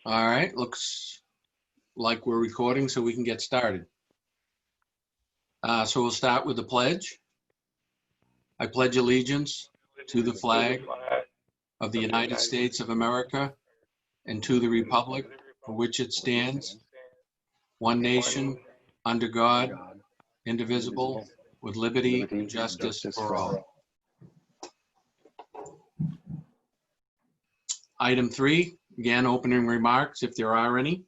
All right, looks like we're recording, so we can get started. So we'll start with the pledge. I pledge allegiance to the flag of the United States of America and to the republic for which it stands, one nation, under God, indivisible, with liberty and justice for all. Item 3, again, opening remarks, if there are any,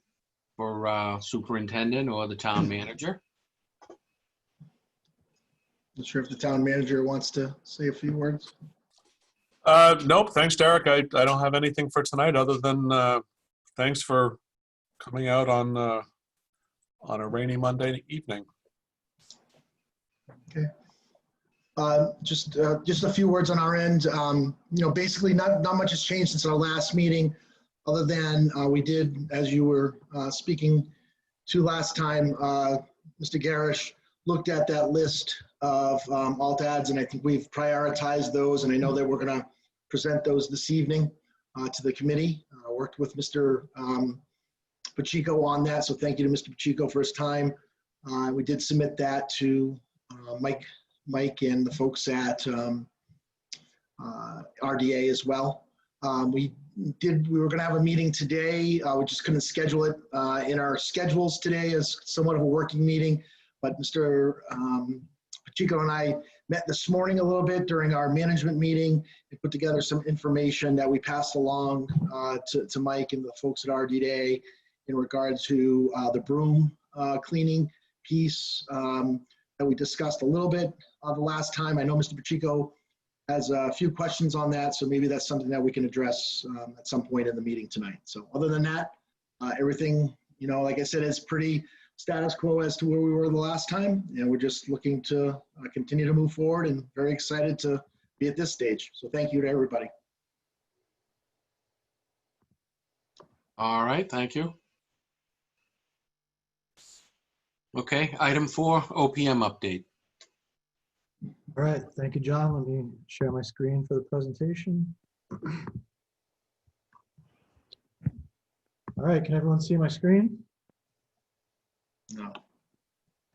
for superintendent or the town manager. Not sure if the town manager wants to say a few words. Nope, thanks, Derek. I don't have anything for tonight other than thanks for coming out on a rainy Monday evening. Okay. Just a few words on our end. Basically not much has changed since our last meeting, other than we did, as you were speaking to last time, Mr. Garish looked at that list of alt ads, and I think we've prioritized those, and I know that we're going to present those this evening to the committee. Worked with Mr. Pacheco on that, so thank you to Mr. Pacheco for his time. We did submit that to Mike and the folks at RDA as well. We were going to have a meeting today. We just couldn't schedule it in our schedules today as somewhat of a working meeting, but Mr. Pacheco and I met this morning a little bit during our management meeting and put together some information that we passed along to Mike and the folks at RDA in regard to the broom cleaning piece that we discussed a little bit the last time. I know Mr. Pacheco has a few questions on that, so maybe that's something that we can address at some point in the meeting tonight. So other than that, everything, like I said, is pretty status quo as to where we were the last time, and we're just looking to continue to move forward and very excited to be at this stage. So thank you to everybody. All right, thank you. Okay, item 4, OPM update. All right, thank you, John. Let me share my screen for the presentation. All right, can everyone see my screen? No.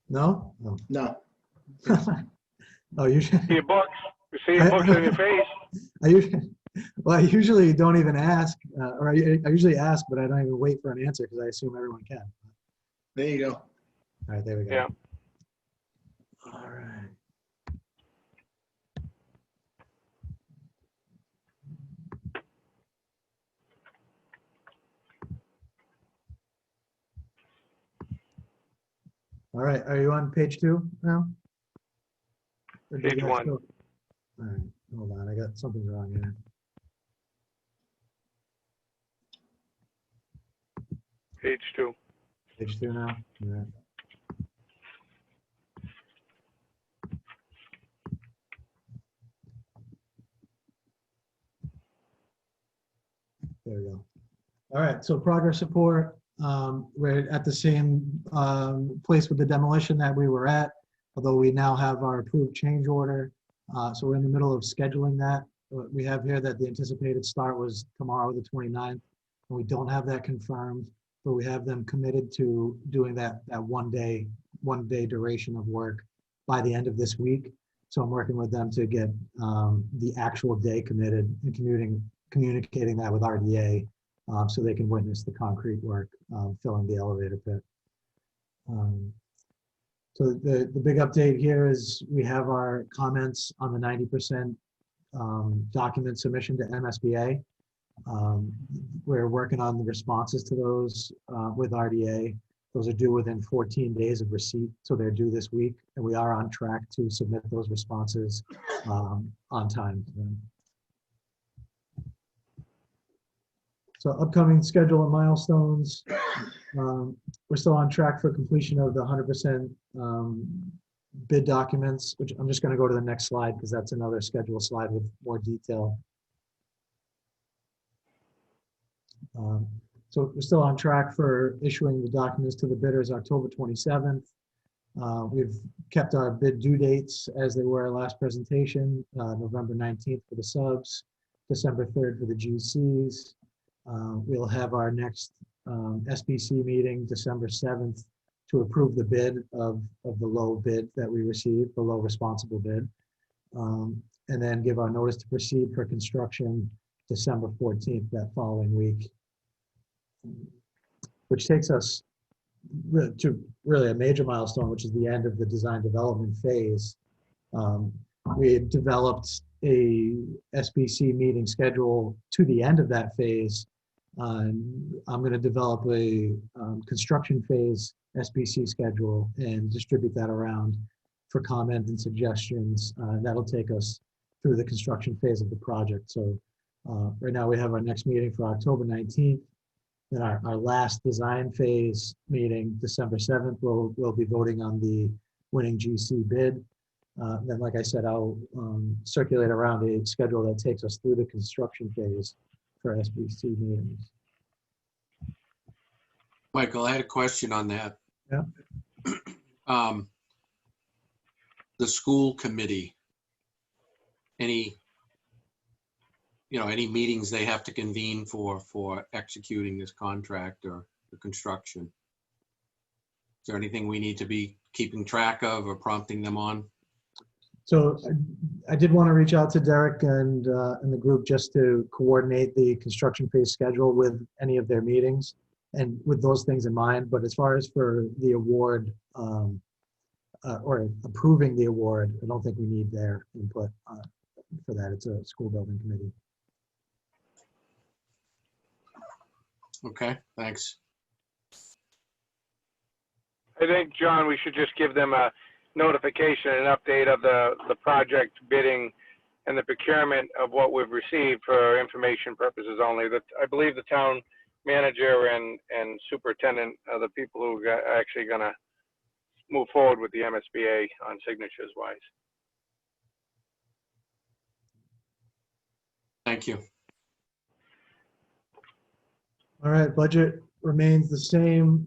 No? No. No. Oh, you should. See your books. You see your books on your face. I usually don't even ask, or I usually ask, but I don't even wait for an answer because I assume everyone can. There you go. All right, there we go. Yeah. All right. All right, are you on page 2 now? Or did you Page guys 1. go- All right, hold on, I got something wrong here. Page 2. Page 2 now? All right. There we go. All right, so progress report. We're at the same place with the demolition that we were at, although we now have our approved change order. So we're in the middle of scheduling that. We have here that the anticipated start was tomorrow, the 29th, and we don't have that confirmed, but we have them committed to doing that one day duration of work by the end of this week. So I'm working with them to get the actual day committed and communicating that with RDA so they can witness the concrete work filling the elevator pit. So the big update here is we have our comments on the 90% document submission to MSBA. We're working on the responses to those with RDA. Those are due within 14 days of receipt, so they're due this week, and we are on track to submit those responses on time to them. So upcoming schedule and milestones. We're still on track for completion of the 100% bid documents, which I'm just going to go to the next slide because that's another schedule slide with more detail. So we're still on track for issuing the documents to the bidders October 27th. We've kept our bid due dates as they were last presentation, November 19th for the subs, December 3rd for the GCs. We'll have our next SBC meeting December 7th to approve the bid of the low bid that we received, the low responsible bid. And then give our notice to proceed for construction December 14th, that following week. Which takes us to really a major milestone, which is the end of the design development phase. We had developed a SBC meeting schedule to the end of that phase. I'm going to develop a construction phase SBC schedule and distribute that around for comment and suggestions. That'll take us through the construction phase of the project. So right now we have our next meeting for October 19th. Then our last design phase meeting, December 7th, we'll be voting on the winning GC bid. Then, like I said, I'll circulate around a schedule that takes us through the construction phase for SBC meetings. Michael, I had a question on that. Yeah. The school committee, any meetings they have to convene for executing this contract or the construction? Is there anything we need to be keeping track of or prompting them on? So I did want to reach out to Derek and the group just to coordinate the construction phase schedule with any of their meetings and with those things in mind. But as far as for the award or approving the award, I don't think we need their input for that. It's a school building committee. Okay, thanks. I think, John, we should just give them a notification, an update of the project bidding and the procurement of what we've received for information purposes only. That I believe the town manager and superintendent are the people who are actually going to move forward with the MSBA on signatures wise. Thank you. All right, budget remains the same.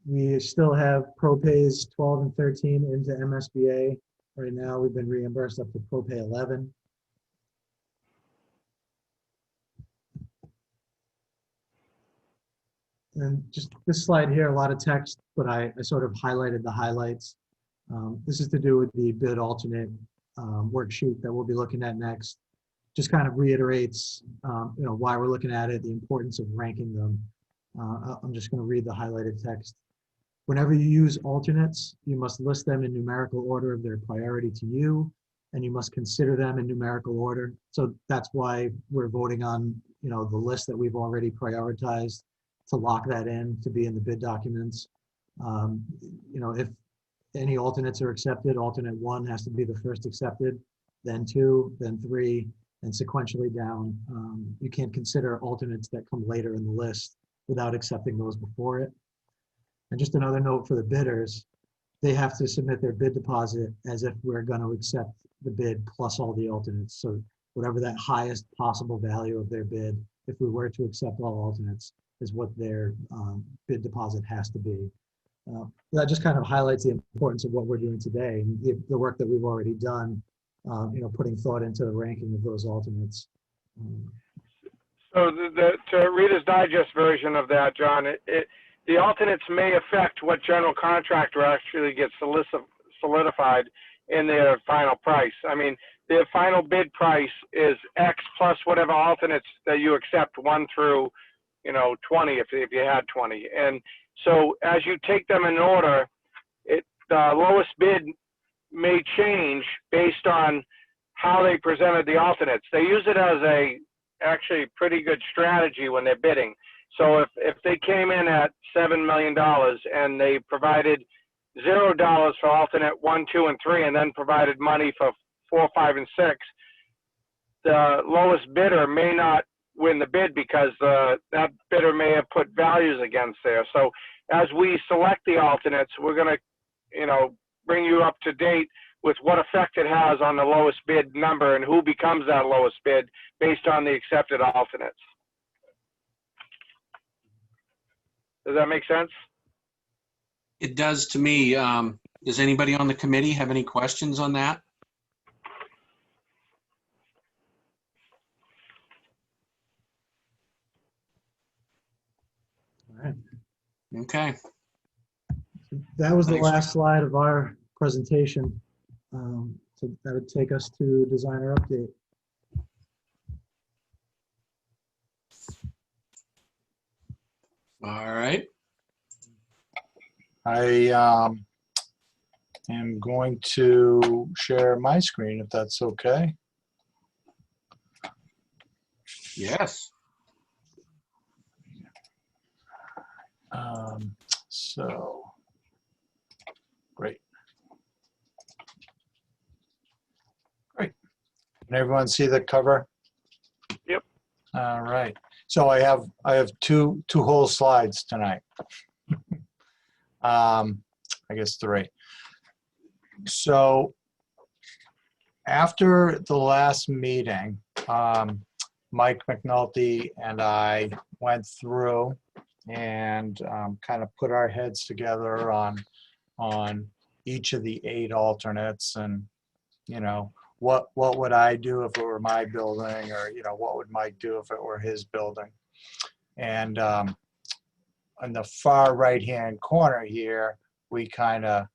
We still have ProPays 12 and 13 into MSBA. Right now, we've been reimbursed up to ProPay 11. And just this slide here, a lot of text, but I sort of highlighted the highlights. This is to do with the bid alternate worksheet that we'll be looking at next. Just kind of reiterates, why we're looking at it, the importance of ranking them. I'm just going to read the highlighted text. Whenever you use alternates, you must list them in numerical order of their priority to you, and you must consider them in numerical order. So that's why we're voting on, the list that we've already prioritized to lock that in to be in the bid documents. If any alternates are accepted, alternate 1 has to be the first accepted, then 2, then 3, and sequentially down. You can't consider alternates that come later in the list without accepting those before it. And just another note for the bidders, they have to submit their bid deposit as if we're going to accept the bid plus all the alternates. So whatever that highest possible value of their bid, if we were to accept all alternates, is what their bid deposit has to be. That just kind of highlights the importance of what we're doing today and the work that we've already done, putting thought into the ranking of those alternates. So to Reader's Digest version of that, John, the alternates may affect what general contractor actually gets solidified in their final price. I mean, their final bid price is X plus whatever alternates that you accept 1 through, 20 if you had 20. And so as you take them in order, the lowest bid may change based on how they presented the alternates. They use it as actually pretty good strategy when they're bidding. So if they came in at $7 million and they provided $0 for alternate 1, 2, and 3, and then provided money for 4, 5, and 6, the lowest bidder may not win the bid because that bidder may have put values against there. So as we select the alternates, we're going to, bring you up to date with what effect it has on the lowest bid number and who becomes that lowest bid based on the accepted alternates. Does that make sense? It does to me. Does anybody on the committee have any questions on that? Okay. That was the Thanks. last slide of our presentation. So that would take us to designer update. All right. I am going to share my screen if that's okay. Yes. So, great. Great. Can everyone see the cover? Yep. All right. So I have two whole slides tonight. I guess 3. So after the last meeting, Mike McNulty and I went through and kind of put our heads together on each of the 8 alternates, and you know, what would I do if it were my building, or you know, what would Mike do if it were his building. And on the far right hand corner here, we kind of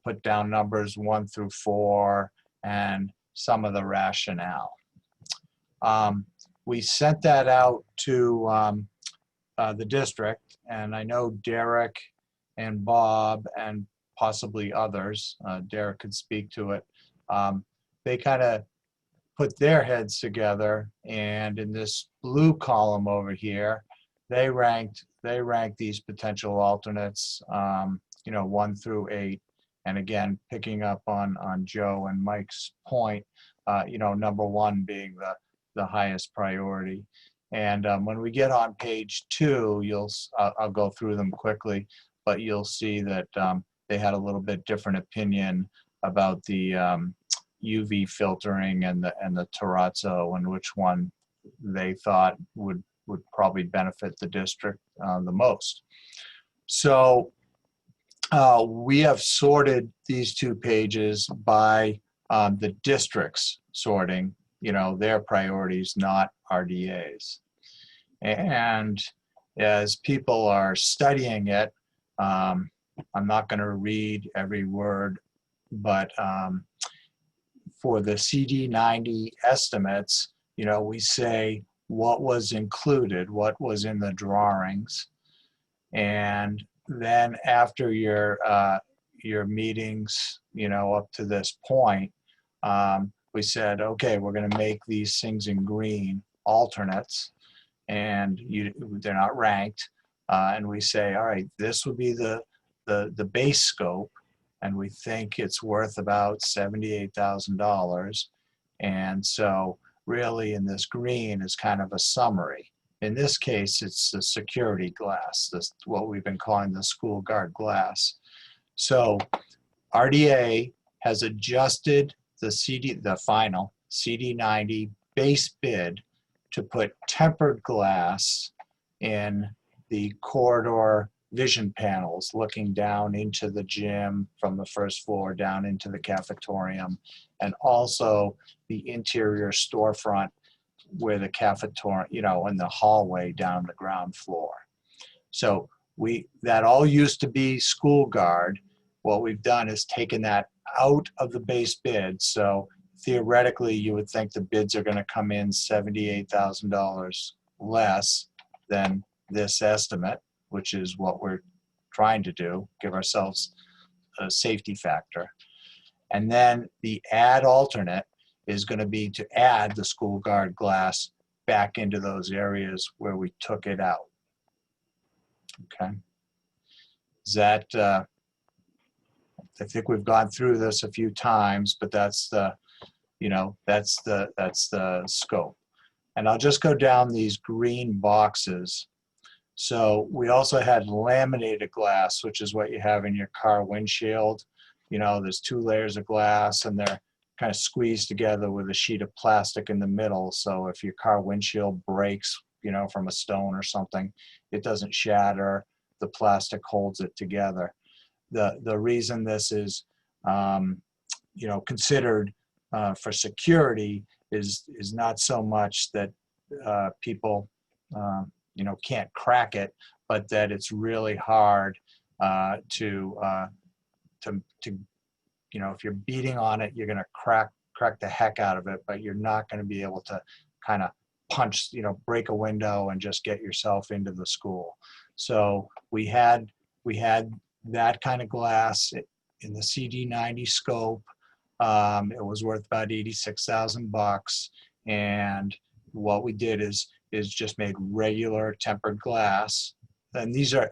put down numbers 1 through 4 and some of the rationale. We sent that out to the district, and I know Derek and Bob and possibly others, Derek could speak to it, they kind of put their heads together, and in this blue column over here, they ranked these potential alternates, you know, 1 through 8. And again, picking up on Joe and Mike's point, you know, number 1 being the highest priority. And when we get on page 2, I'll go through them quickly, but you'll see that they had a little bit different opinion about the UV filtering and the terrazzo, and which one they thought would probably benefit the district the most. So we have sorted these 2 pages by the district's sorting, you know, their priorities, not RDA's. And as people are studying it, I'm not going to read every word, but for the CD90 estimates, you know, we say what was included, what was in the drawings. And then after your meetings, you know, up to this point, we said, okay, we're going to make these things in green alternates, and they're not ranked. And we say, all right, this would be the base scope, and we think it's worth about $78,000. And so really in this green is kind of a summary. In this case, it's the security glass, what we've been calling the school guard glass. So RDA has adjusted the final CD90 base bid to put tempered glass in the corridor vision panels looking down into the gym from the first floor down into the cafetorium, and also the interior storefront where the cafetorium, you know, in the hallway down the ground floor. So that all used to be school guard. What we've done is taken that out of the base bid. So theoretically, you would think the bids are going to come in $78,000 less than this estimate, which is what we're trying to do, give ourselves a safety factor. And then the add alternate is going to be to add the school guard glass back into those areas where we took it out. Okay. Is that, I think we've gone through this a few times, but that's the, you know, that's the scope. And I'll just go down these green boxes. So we also had laminated glass, which is what you have in your car windshield. You know, there's 2 layers of glass, and they're kind of squeezed together with a sheet of plastic in the middle. So if your car windshield breaks, you know, from a stone or something, it doesn't shatter. The plastic holds it together. The reason this is, you know, considered for security is not so much that people, you know, can't crack it, but that it's really hard to if you're beating on it, you're going to crack the heck out of it, but you're not going to be able to kind of punch, break a window and just get yourself into the school. So we had that kind of glass in the CD90 scope. It was worth about $86,000, and what we did is just made regular tempered glass. And these are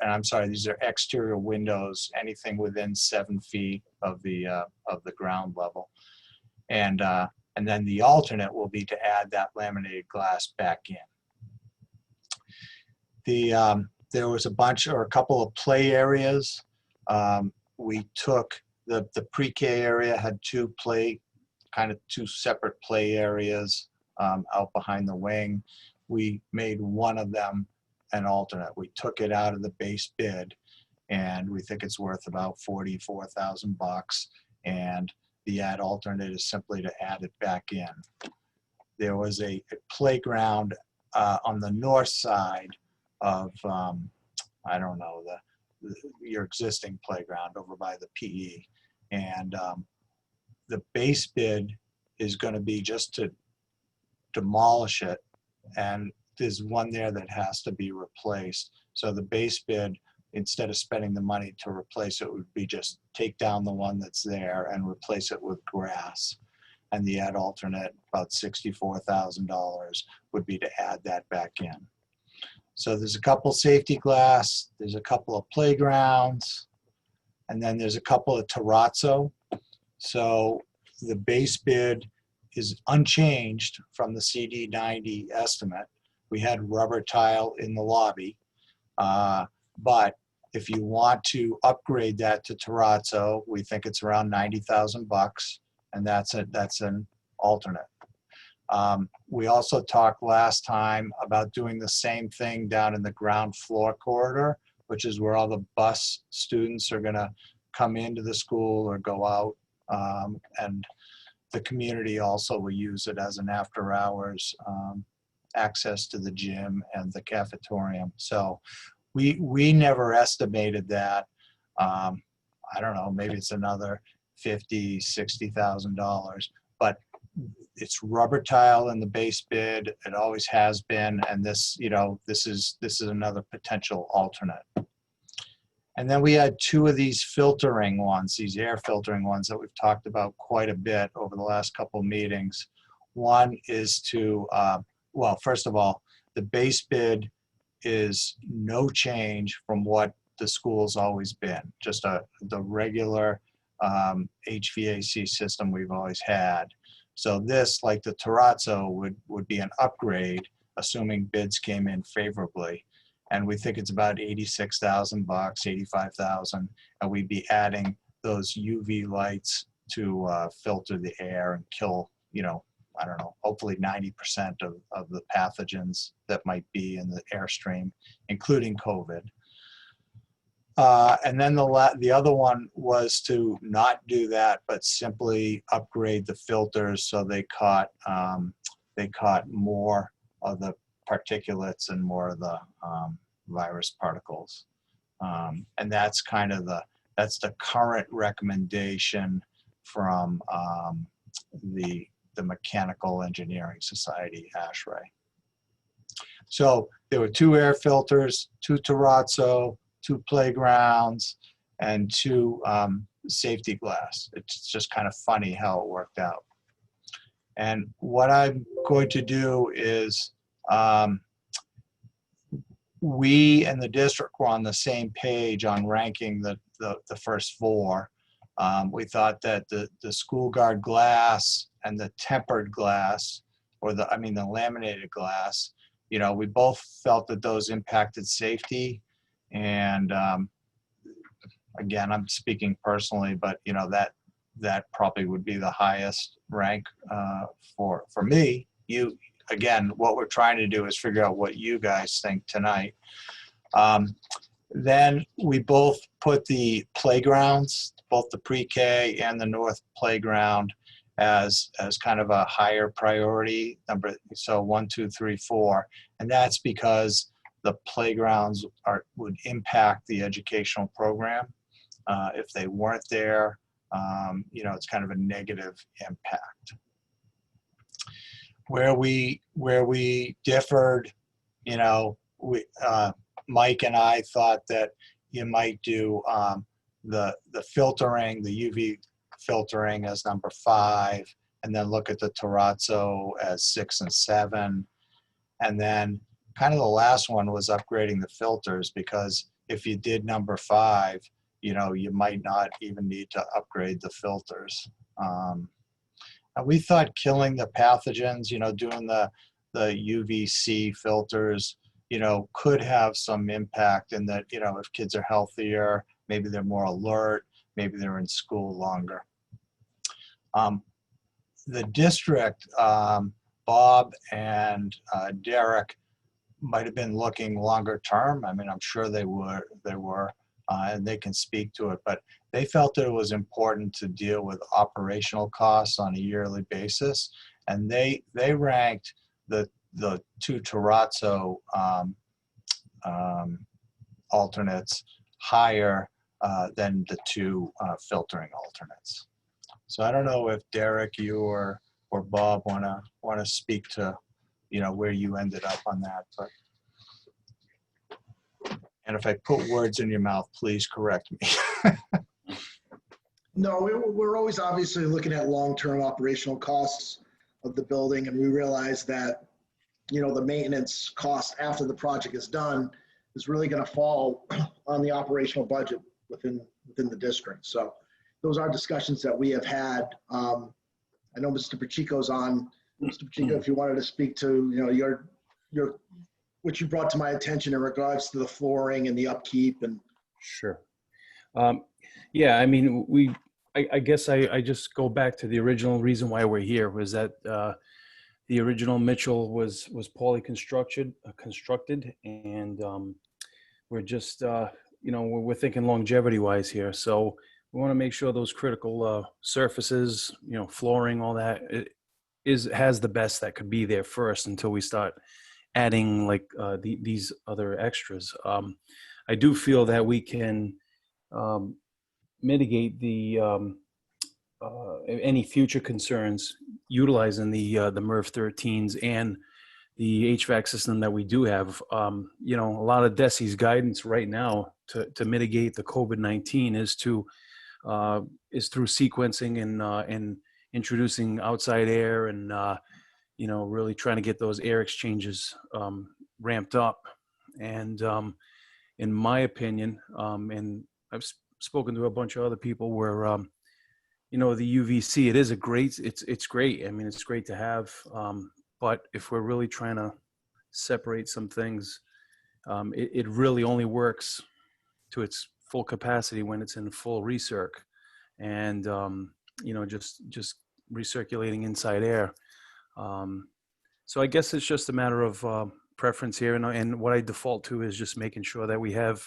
exterior windows, anything within 7 feet of the ground level. And then the alternate will be to add that laminated glass back in. There was a couple of play areas. We took the pre-K area, had two separate play areas out behind the wing. We made one of them an alternate. We took it out of the base bid, and we think it's worth about $44,000. And the add alternate is simply to add it back in. There was a playground on the north side of, your existing playground over by the PE. And the base bid is going to be just to demolish it. And there's one there that has to be replaced. So the base bid, instead of spending the money to replace it, would be just take down the one that's there and replace it with grass. And the add alternate, about $64,000, would be to add that back in. So there's a couple safety glass, there's a couple of playgrounds, and then there's a couple of terrazzo. So the base bid is unchanged from the CD90 estimate. We had rubber tile in the lobby, but if you want to upgrade that to terrazzo, we think it's around $90,000, and that's an alternate. We also talked last time about doing the same thing down in the ground floor corridor, which is where all the bus students are going to come into the school or go out, and the community also will use it as an after hours access to the gym and the cafetorium. So we never estimated that. I don't know, maybe it's another $50,000, $60,000, but it's rubber tile in the base bid. It always has been, and this is another potential alternate. And then we had two of these filtering ones, these air filtering ones that we've talked about quite a bit over the last couple of meetings. One is to, first of all, the base bid is no change from what the school's always been, just the regular HVAC system we've always had. So this, like the terrazzo, would be an upgrade, assuming bids came in favorably. And we think it's about $86,000, $85,000, and we'd be adding those UV lights to filter the air and kill, I don't know, hopefully 90% of the pathogens that might be in the airstream, including COVID. And then the other one was to not do that, but simply upgrade the filters so they caught more of the particulates and more of the virus particles. And that's kind of that's the current recommendation from the Mechanical Engineering Society, ASHRAE. So there were 2 air filters, 2 terrazzo, 2 playgrounds, and 2 safety glass. It's just kind of funny how it worked out. And what I'm going to do is, we and the district were on the same page on ranking the first 4. We thought that the school guard glass and the tempered glass, or the laminated glass, we both felt that those impacted safety. And again, I'm speaking personally, but that probably would be the highest rank for me. Again, what we're trying to do is figure out what you guys think tonight. Then we both put the playgrounds, both the pre-K and the North playground, as kind of a higher priority number. So 1, 2, 3, 4, and that's because the playgrounds would impact the educational program. If they weren't there, it's kind of a negative impact. Where we differed, Mike and I thought that you might do the filtering, the UV filtering as number 5, and then look at the terrazzo as 6 and 7. And then kind of the last one was upgrading the filters, because if you did number 5, you might not even need to upgrade the filters. And we thought killing the pathogens, doing the UVC filters, could have some impact in that, if kids are healthier, maybe they're more alert, maybe they're in school longer. The district, Bob and Derek might have been looking longer term. I mean, I'm sure they were, and they can speak to it, but they felt that it was important to deal with operational costs on a yearly basis. And they ranked the 2 terrazzo alternates higher than the 2 filtering alternates. So I don't know if Derek, you or Bob want to speak to, where you ended up on that, but. And if I put words in your mouth, please correct me. No, we're always obviously looking at long-term operational costs of the building, and we realize that, the maintenance cost after the project is done is really going to fall on the operational budget within the district. So those are discussions that we have had. I know Mr. Pacheco's on. Mr. Pacheco, if you wanted to speak to, your what you brought to my attention in regards to the flooring and the upkeep and. Sure. Yeah, I mean, I guess I just go back to the original reason why we're here was that the original Mitchell was poorly constructed, and we're just, we're thinking longevity wise here. So we want to make sure those critical surfaces, flooring, all that has the best that could be there first until we start adding like these other extras. I do feel that we can mitigate the any future concerns utilizing the MERV 13s and the HVAC system that we do have. A lot of DESI's guidance right now to mitigate the COVID-19 is through sequencing and introducing outside air and really trying to get those air exchanges ramped up. And in my opinion, and I've spoken to a bunch of other people where, the UVC, it's great. I mean, it's great to have, but if we're really trying to separate some things, it really only works to its full capacity when it's in full recirc and, just recirculating inside air. So I guess it's just a matter of preference here, and what I default to is just making sure that we have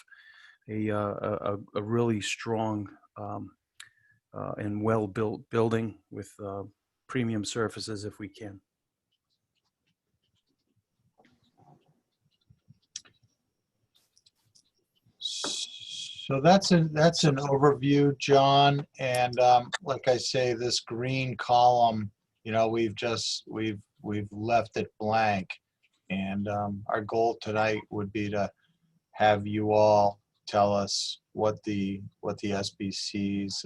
a really strong and well-built building with premium surfaces if we can. So that's an overview, John. And like I say, this green column, we've left it blank. And our goal tonight would be to have you all tell us what the SBC's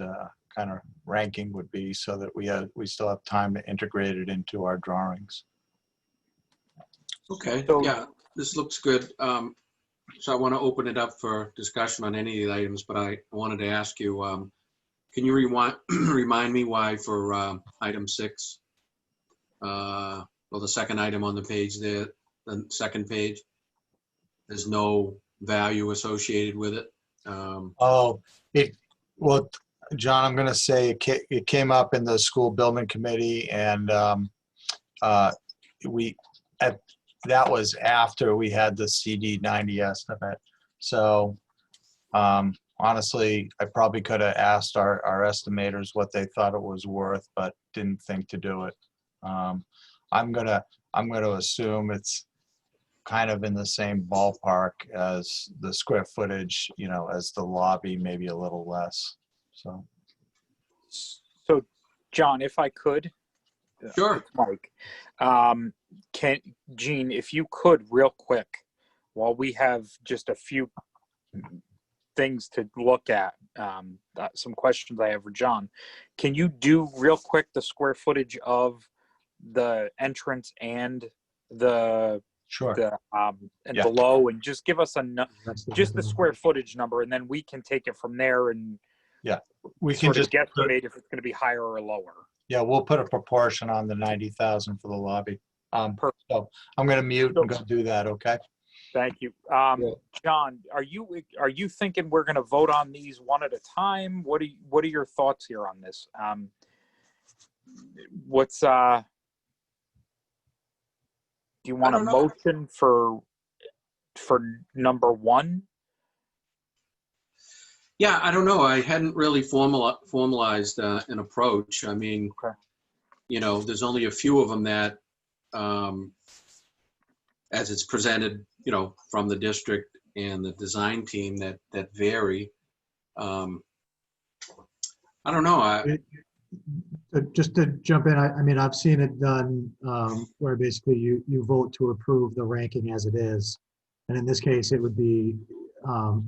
kind of ranking would be, so that we still have time to integrate it into our drawings. Okay, So- yeah, this looks good. So I want to open it up for discussion on any of the items, but I wanted to ask you, can you remind me why for item 6, well, the second item on the page there, the second page, there's no value associated with it? Well, John, I'm going to say it came up in the school building committee, and that was after we had the CD90 estimate. So honestly, I probably could have asked our estimators what they thought it was worth, but didn't think to do it. I'm gonna assume it's kind of in the same ballpark as the square footage, you know, as the lobby, maybe a little less. So, So, John, if I could, Sure. it's Mike. Gene, if you could, real quick, while we have just a few things to look at, some questions I have for John, can you do real quick the square footage of the entrance and the sure. and Yeah. below, and just give us That's just the square footage number, and then we can take it from there and We can sort of just, guesstimate if it's going to be higher or lower. yeah, we'll put a proportion on the 90,000 for the lobby. Perfect. So I'm going to mute and go do that. Okay. Thank you. John, are you thinking we're going to vote on these one at a time? What are your thoughts here on this? What's do you want I a don't know. motion for number one? Yeah, I don't know. I hadn't really formalized an approach. I mean, Okay. you know, there's only a few of them that, as it's presented, you know, from the district and the design team that vary. I don't know. Just to jump in, I mean, I've seen it done where basically you vote to approve the ranking as it is. And in this case, it would be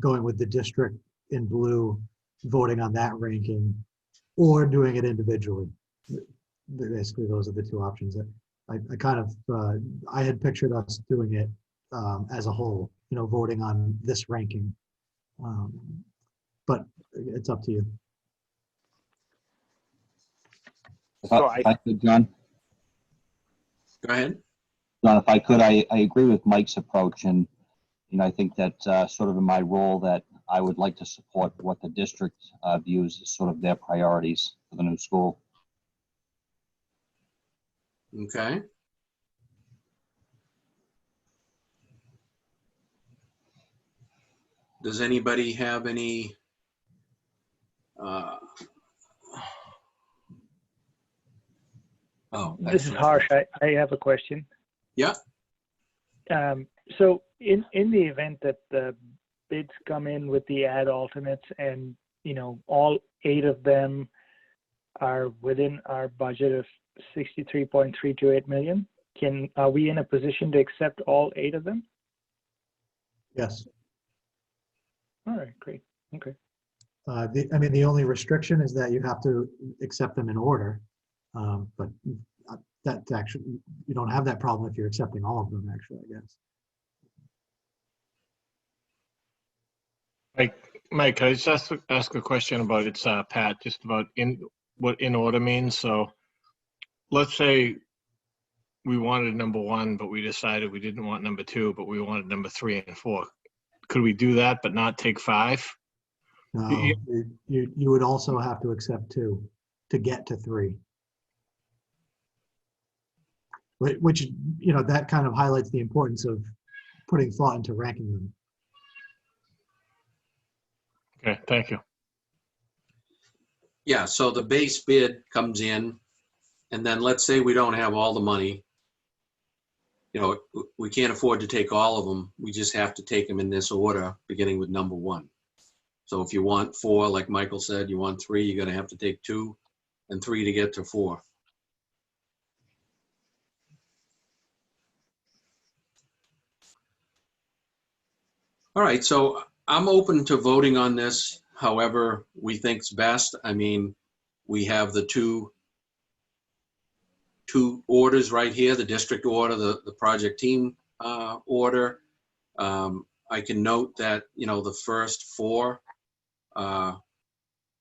going with the district in blue, voting on that ranking, or doing it individually. Basically, those are the two options that I kind of, I had pictured us doing it as a whole, you know, voting on this ranking. But it's up to you. If So I could, John, Go ahead. John, if I could, I agree with Mike's approach, and you know, I think that sort of in my role that I would like to support what the district views as sort of their priorities for the new school. Okay. Does anybody have any? This is Harsh. I have a question. Yeah. So in the event that the bids come in with the ad alternates and, you know, all 8 of them are within our budget of 63.328 million, are we in a position to accept all 8 of them? Yes. All right, great. Okay. I mean, the only restriction is that you have to accept them in order. But that's actually, you don't have that problem if you're accepting all of them, actually, I guess. Mike, can I just ask a question about it's Pat, just about what in order means? So let's say we wanted number 1, but we decided we didn't want number 2, but we wanted number 3 and 4. Could we do that but not take 5? No, you would also have to accept 2 to get to 3. Which, you know, that kind of highlights the importance of putting thought into ranking them. Okay, thank you. Yeah, so the base bid comes in, and then let's say we don't have all the money. You know, we can't afford to take all of them. We just have to take them in this order, beginning with number 1. So if you want 4, like Michael said, you want 3, you're gonna have to take 2 and 3 to get to 4. All right, so I'm open to voting on this however we think's best. I mean, we have the two orders right here, the district order, the project team order. I can note that, you know, the first 4, you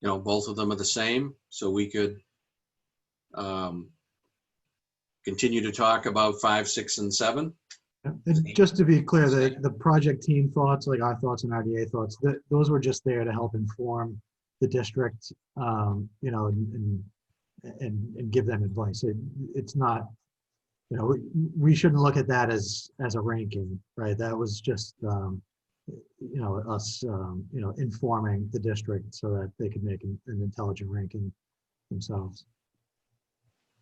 know, both of them are the same. So we could continue to talk about 5, 6, and 7. And just to be clear, the project team thoughts, like our thoughts and RDA thoughts, those were just there to help inform the district, you know, and give them advice. It's not, you know, we shouldn't look at that as a ranking, right? That was just, you know, us, you know, informing the district so that they could make an intelligent ranking themselves.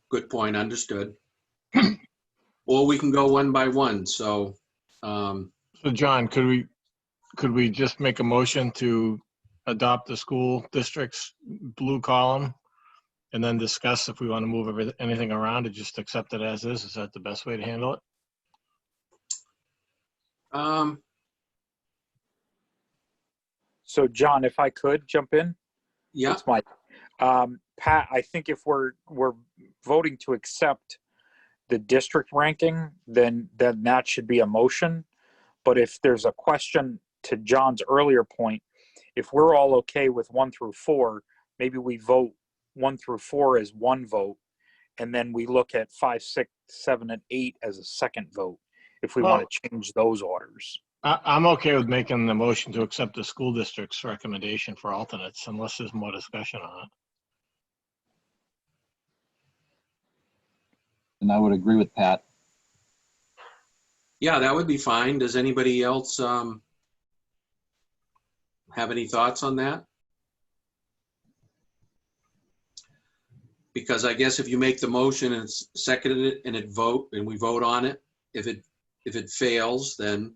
Good point, understood. Or we can go one by one. So So John, could we just make a motion to adopt the school district's blue column and then discuss if we want to move anything around, or just accept it as is? Is that the best way to handle it? So John, if I could jump in, Yeah, it's Mike. Pat, I think if we're voting to accept the district ranking, then that should be a motion. But if there's a question, to John's earlier point, if we're all okay with 1 through 4, maybe we vote 1 through 4 as one vote, and then we look at 5, 6, 7, and 8 as a second vote, if we want to change those orders. I'm okay with making the motion to accept the school district's recommendation for alternates, unless there's more discussion on it. And I would agree with Pat. yeah, that would be fine. Does anybody else have any thoughts on that? Because I guess if you make the motion and it's seconded and we vote on it, if it fails, then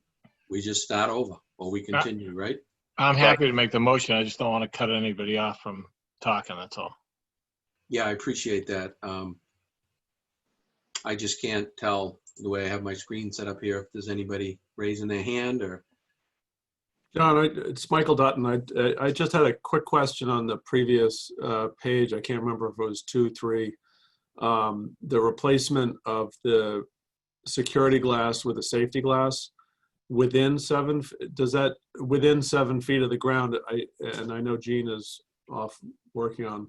we just start over or we continue, right? I'm happy to make the motion. I just don't want to cut anybody off from talking, that's all. Yeah, I appreciate that. I just can't tell the way I have my screen set up here if there's anybody raising their hand or. John, it's Michael Dutton. I just had a quick question on the previous page. I can't remember if it was 2, 3. The replacement of the security glass with a safety glass within 7, within 7 feet of the ground? And I know Gene is off working on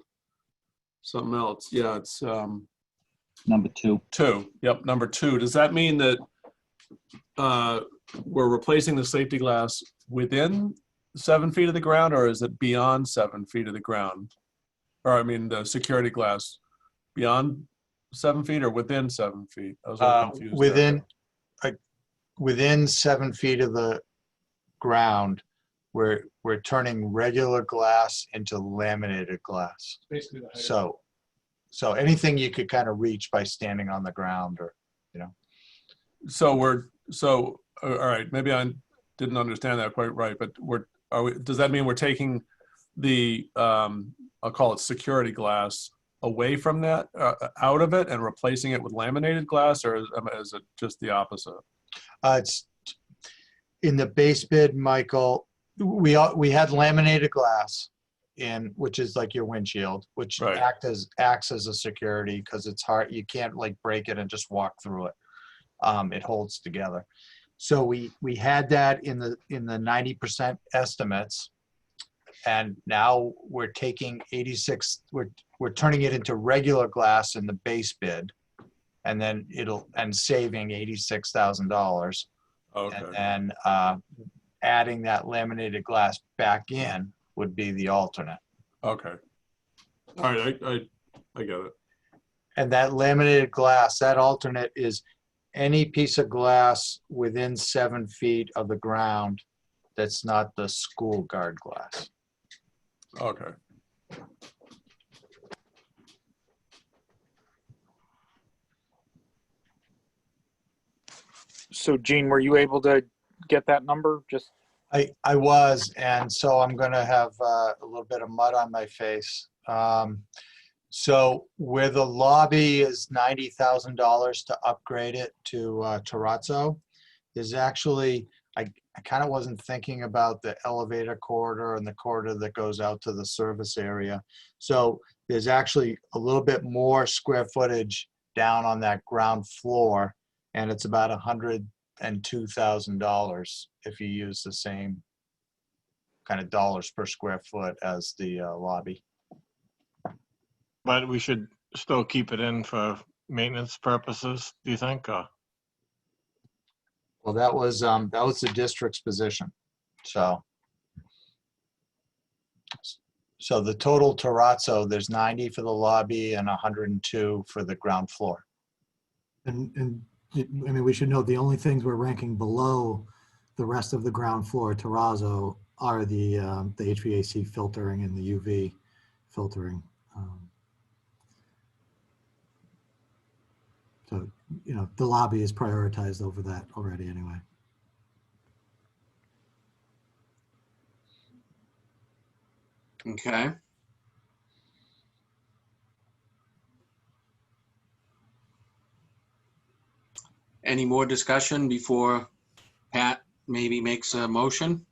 something else. Yeah, it's Number 2. 2. Yep, number 2. Does that mean that we're replacing the safety glass within 7 feet of the ground, or is it beyond 7 feet of the ground? Or I mean, the security glass beyond 7 feet or within 7 feet? I was a little confused. Within 7 feet of the ground, we're turning regular glass into laminated glass. Basically the height. So anything you could kind of reach by standing on the ground, or So all right, maybe I didn't understand that quite right, but does that mean we're taking the I'll call it security glass away from that, out of it, and replacing it with laminated glass, or is it just the opposite? it's in the base bid, Michael. We had laminated glass which is like your windshield, which Right. acts as a security, because it's hard. You can't like break it and just walk through it. It holds together. So we had that in the 90% estimates, and now we're taking 86. We're turning it into regular glass in the base bid, and then saving $86,000. Okay. And adding that laminated glass back in would be the alternate. Okay. All right, I get it. And that laminated glass, that alternate is any piece of glass within 7 feet of the ground that's not the school guard glass. Okay. So Gene, were you able to get that number? Just I was, and so I'm gonna have a little bit of mud on my face. So where the lobby is $90,000 to upgrade it to terrazzo, there's actually, I kind of wasn't thinking about the elevator corridor and the corridor that goes out to the service area. So there's actually a little bit more square footage down on that ground floor, and it's about $102,000 if you use the same kind of dollars per square foot as the lobby. But we should still keep it in for maintenance purposes, do you think? Well, that was the district's position. So the total terrazzo, there's 90 for the lobby and 102 for the ground floor. And I mean, we should note the only things we're ranking below the rest of the ground floor terrazzo are the HVAC filtering and the UV filtering. So, the lobby is prioritized over that already anyway. Okay. Any more discussion before Pat maybe makes a motion?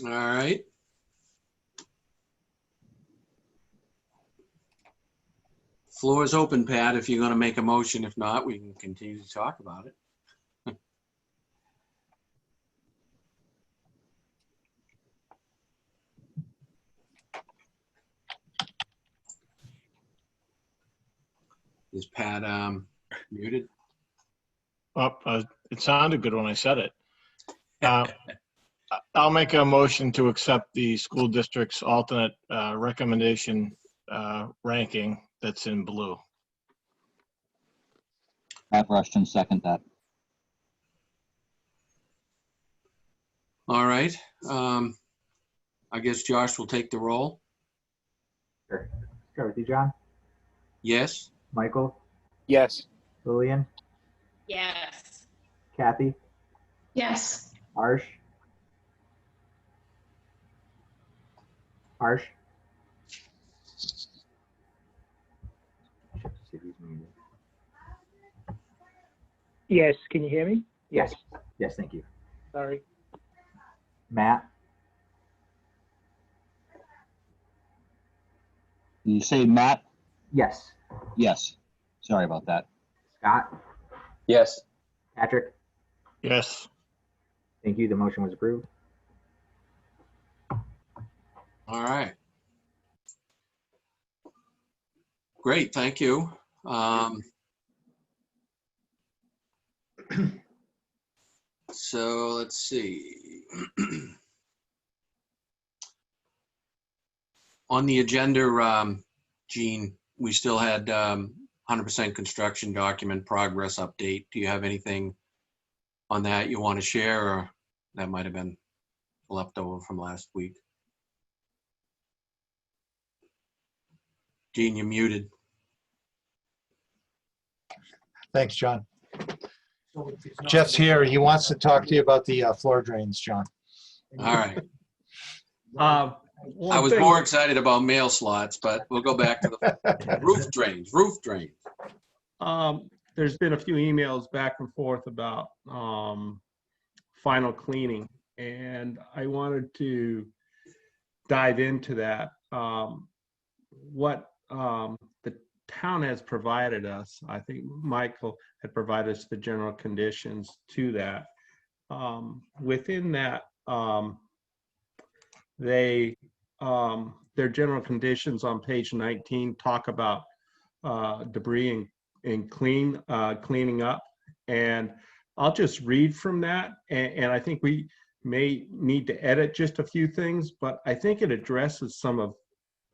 All right. Floor is open, Pat, if you're going to make a motion. If not, we can continue to talk about it. Is Pat muted? It sounded good when I said it. I'll make a motion to accept the school district's alternate recommendation ranking that's in blue. Pat Rushton, second that. All right. I guess Josh will take the roll. Sure. Start with you, John. Yes. Michael, Yes. Lillian, Yes. Kathy, Yes. Arsh. Arsh. Check to see if he's muted. Yes, can you hear me? Yes. Yes, thank you. Sorry. Matt, You say Matt? yes. Yes. Sorry about that. Scott, Yes. Patrick, Yes. thank you. The motion was approved. All right. Great, thank you. So let's see. On the agenda, Gene, we still had 100% construction document progress update. Do you have anything on that you want to share, or that might have been left over from last week? Gene, you're muted. Thanks, John. Jeff's here. He wants to talk to you about the floor drains, John. All right. One I was thing- more excited about mail slots, but we'll go back to the roof drains, roof drains. There's been a few emails back and forth about final cleaning, and I wanted to dive into that. What the town has provided us, I think Michael had provided us the general conditions to that. Within that, their general conditions on page 19 talk about debris and cleaning up, and I'll just read from that, and I think we may need to edit just a few things, but I think it addresses some of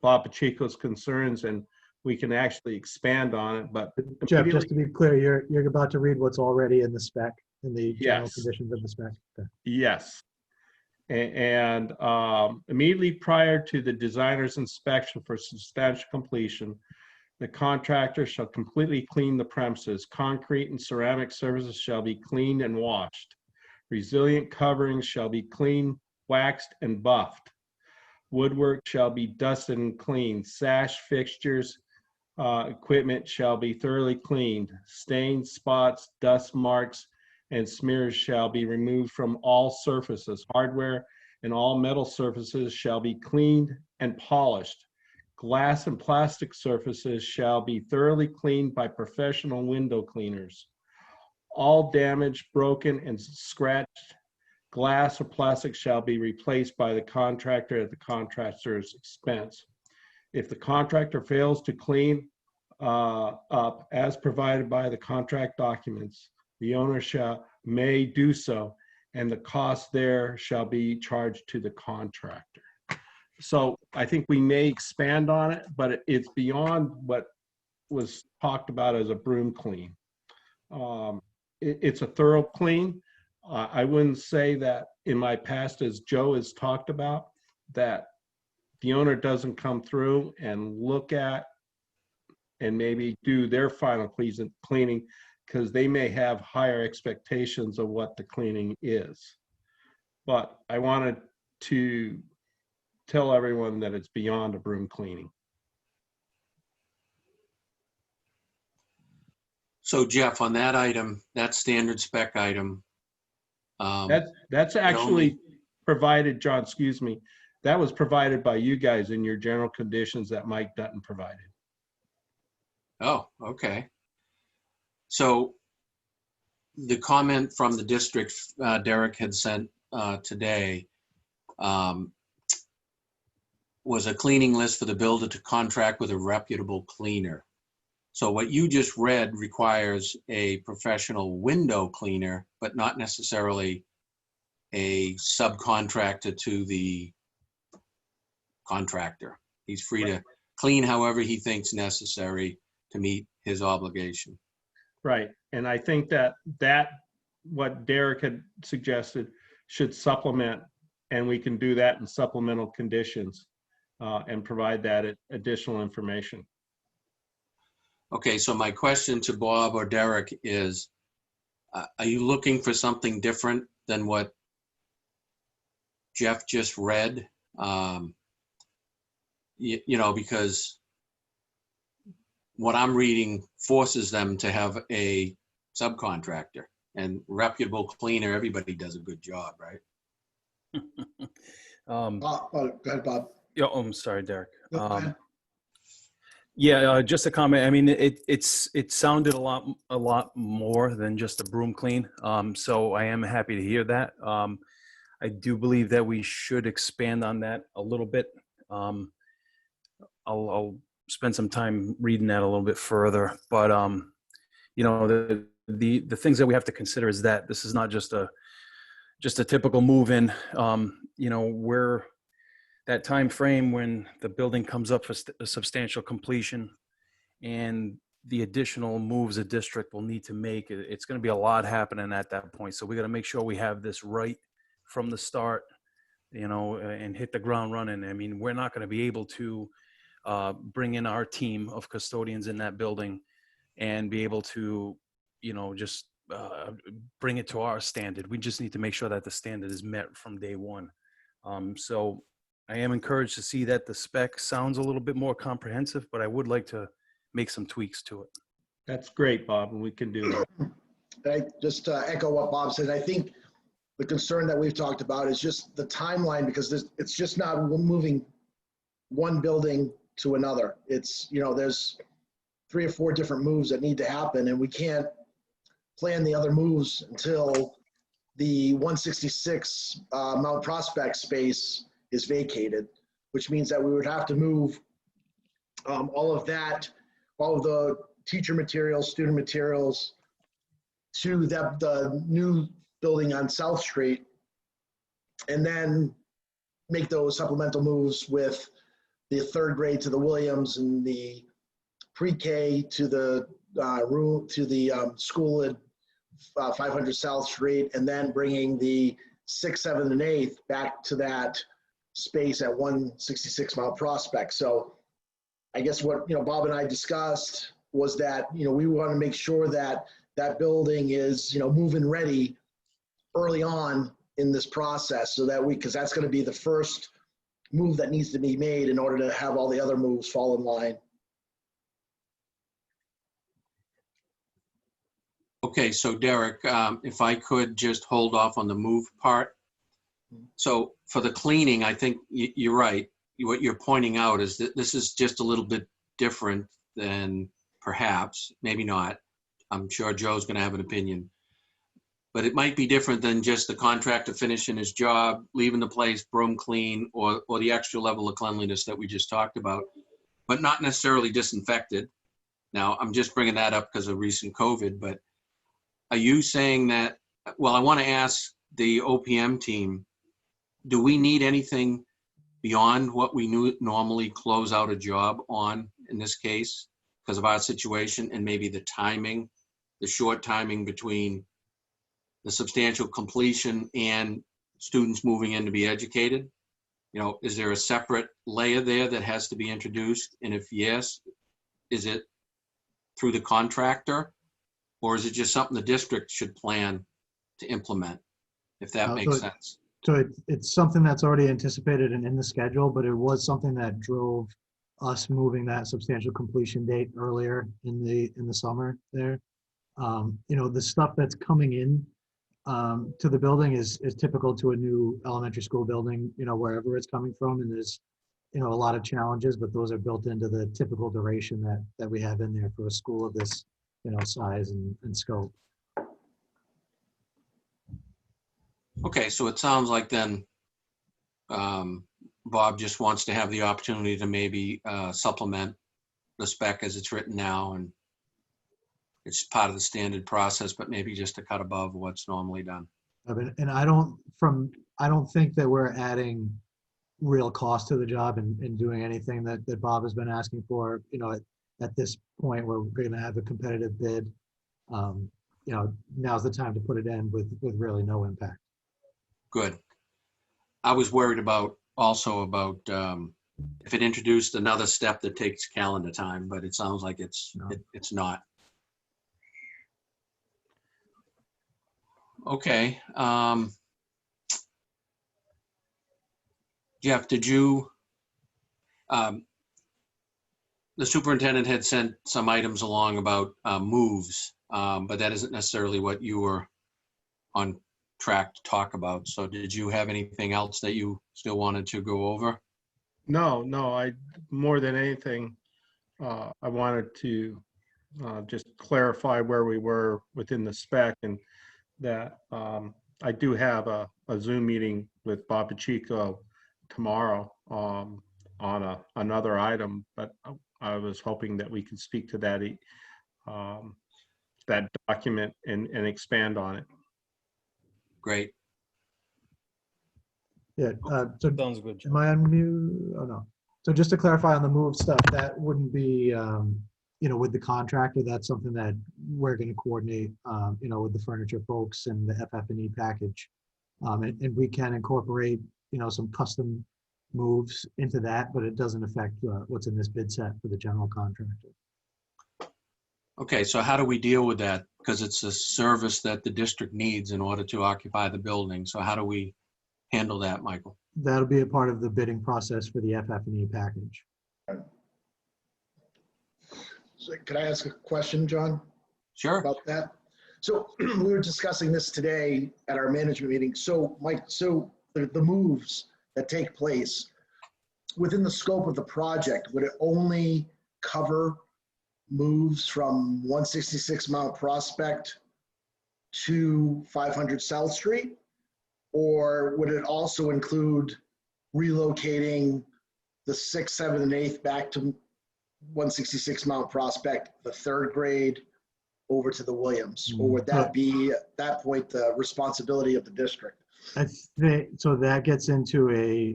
Bob Pacheco's concerns, and we can actually expand on it. But Jeff, just to be clear, you're about to read what's already in the spec, in the general Yes. conditions of the spec. Okay. Yes. And immediately prior to the designer's inspection for substantial completion, the contractor shall completely clean the premises. Concrete and ceramic surfaces shall be cleaned and washed. Resilient coverings shall be cleaned, waxed, and buffed. Woodwork shall be dusted and cleaned. Sash fixtures, equipment shall be thoroughly cleaned. Stains, spots, dust marks, and smears shall be removed from all surfaces. Hardware and all metal surfaces shall be cleaned and polished. Glass and plastic surfaces shall be thoroughly cleaned by professional window cleaners. All damaged, broken, and scratched glass or plastic shall be replaced by the contractor at the contractor's expense. If the contractor fails to clean up as provided by the contract documents, the owner may do so, and the cost there shall be charged to the contractor. So I think we may expand on it, but it's beyond what was talked about as a broom clean. It's a thorough clean. I wouldn't say that in my past, as Joe has talked about, that the owner doesn't come through and look at and maybe do their final cleaning, because they may have higher expectations of what the cleaning is. But I wanted to tell everyone that it's beyond a broom cleaning. So Jeff, on that item, that standard spec item. That's actually provided, John, excuse me, that was provided by you guys in your general conditions that Mike Dutton provided. Oh, okay. So the comment from the district Derek had sent today was a cleaning list for the builder to contract with a reputable cleaner. So what you just read requires a professional window cleaner, but not necessarily a subcontractor to the contractor. He's free to clean however he thinks necessary to meet his obligation. Right, and I think that what Derek had suggested should supplement, and we can do that in supplemental conditions and provide that additional information. Okay, so my question to Bob or Derek is, are you looking for something different than what Jeff just read? You know, because what I'm reading forces them to have a subcontractor, and reputable cleaner, everybody does a good job, right? Go ahead, Bob. Yeah, I'm sorry, Derek. Go ahead. Yeah, just a comment. I mean, it sounded a lot more than just a broom clean. So I am happy to hear that. I do believe that we should expand on that a little bit. I'll spend some time reading that a little bit further. But you know, the things that we have to consider is that this is not just a typical move-in. You know, we're that time frame when the building comes up for a substantial completion and the additional moves a district will need to make. It's going to be a lot happening at that point. So we got to make sure we have this right from the start, you know, and hit the ground running. I mean, we're not going to be able to bring in our team of custodians in that building and be able to, you know, just bring it to our standard. We just need to make sure that the standard is met from day one. So I am encouraged to see that the spec sounds a little bit more comprehensive, but I would like to make some tweaks to it. That's great, Bob, and we can do that. I just echo what Bob said. I think the concern that we've talked about is just the timeline, because it's just not moving one building to another. It's, you know, there's 3 or 4 different moves that need to happen, and we can't plan the other moves until the 166 Mount Prospect space is vacated, which means that we would have to move all of the teacher materials, student materials to the new building on South Street, and then make those supplemental moves with the 3rd grade to the Williams and the pre-K to the room to the school at 500 South Street, and then bringing the 6th, 7th, and 8th back to that space at 166 Mount Prospect. So I guess what, you know, Bob and I discussed was that, you know, we want to make sure that that building is, you know, move-in ready early on in this process, so that because that's going to be the first move that needs to be made in order to have all the other moves fall in line. Okay, so Derek, if I could just hold off on the move part. So for the cleaning, I think you're right. What you're pointing out is that this is just a little bit different than perhaps, maybe not. I'm sure Joe's going to have an opinion. But it might be different than just the contractor finishing his job, leaving the place broom clean, or the extra level of cleanliness that we just talked about, but not necessarily disinfected. Now, I'm just bringing that up because of recent COVID, but are you saying that, well, I want to ask the OPM team, do we need anything beyond what we normally close out a job on in this case because of our situation and maybe the timing, the short timing between the substantial completion and students moving in to be educated? You know, is there a separate layer there that has to be introduced? And if yes, is it through the contractor? Or is it just something the district should plan to implement, if that So makes sense? So it's something that's already anticipated and in the schedule, but it was something that drove us moving that substantial completion date earlier in the summer there. You know, the stuff that's coming in to the building is typical to a new elementary school building, you know, wherever it's coming from. And there's, you know, a lot of challenges, but those are built into the typical duration that we have in there for a school of this, you know, size and scope. Okay, so it sounds like then Bob just wants to have the opportunity to maybe supplement the spec as it's written now, and it's part of the standard process, but maybe just to cut above what's normally done. I mean, and I don't think that we're adding real cost to the job and doing anything that Bob has been asking for. You know, at this point, we're going to have a competitive bid. You know, now's the time to put it in with really no impact. Good. I was worried also about if it introduced another step that takes calendar time, but it sounds like it's not. Okay. Jeff, did you, the superintendent had sent some items along about moves, but that isn't necessarily what you were on track to talk about. So did you have anything else that you still wanted to go over? No, I, more than anything, I wanted to just clarify where we were within the spec, and that I do have a Zoom meeting with Bob Pacheco tomorrow on another item, but I was hoping that we could speak to that that document and expand on it. Great. Yeah. So Sounds good. am I on mute? Oh, no. So just to clarify on the move stuff, that wouldn't be, you know, with the contractor. That's something that we're going to coordinate, you know, with the furniture folks and the FF&E package. And we can incorporate, you know, some custom moves into that, but it doesn't affect what's in this bid set for the general contractor. Okay, so how do we deal with that? Because it's a service that the district needs in order to occupy the building. So how do we handle that, Michael? That'll be a part of the bidding process for the FF&E package. So could I ask a question, John? Sure. About that? So we were discussing this today at our management meeting. So Mike, so the moves that take place within the scope of the project, would it only cover moves from 166 Mount Prospect to 500 South Street? Or would it also include relocating the 6th, 7th, and 8th back to 166 Mount Prospect, the 3rd grade over to the Williams? Or would that be at that point the responsibility of the district? I think so. That gets into a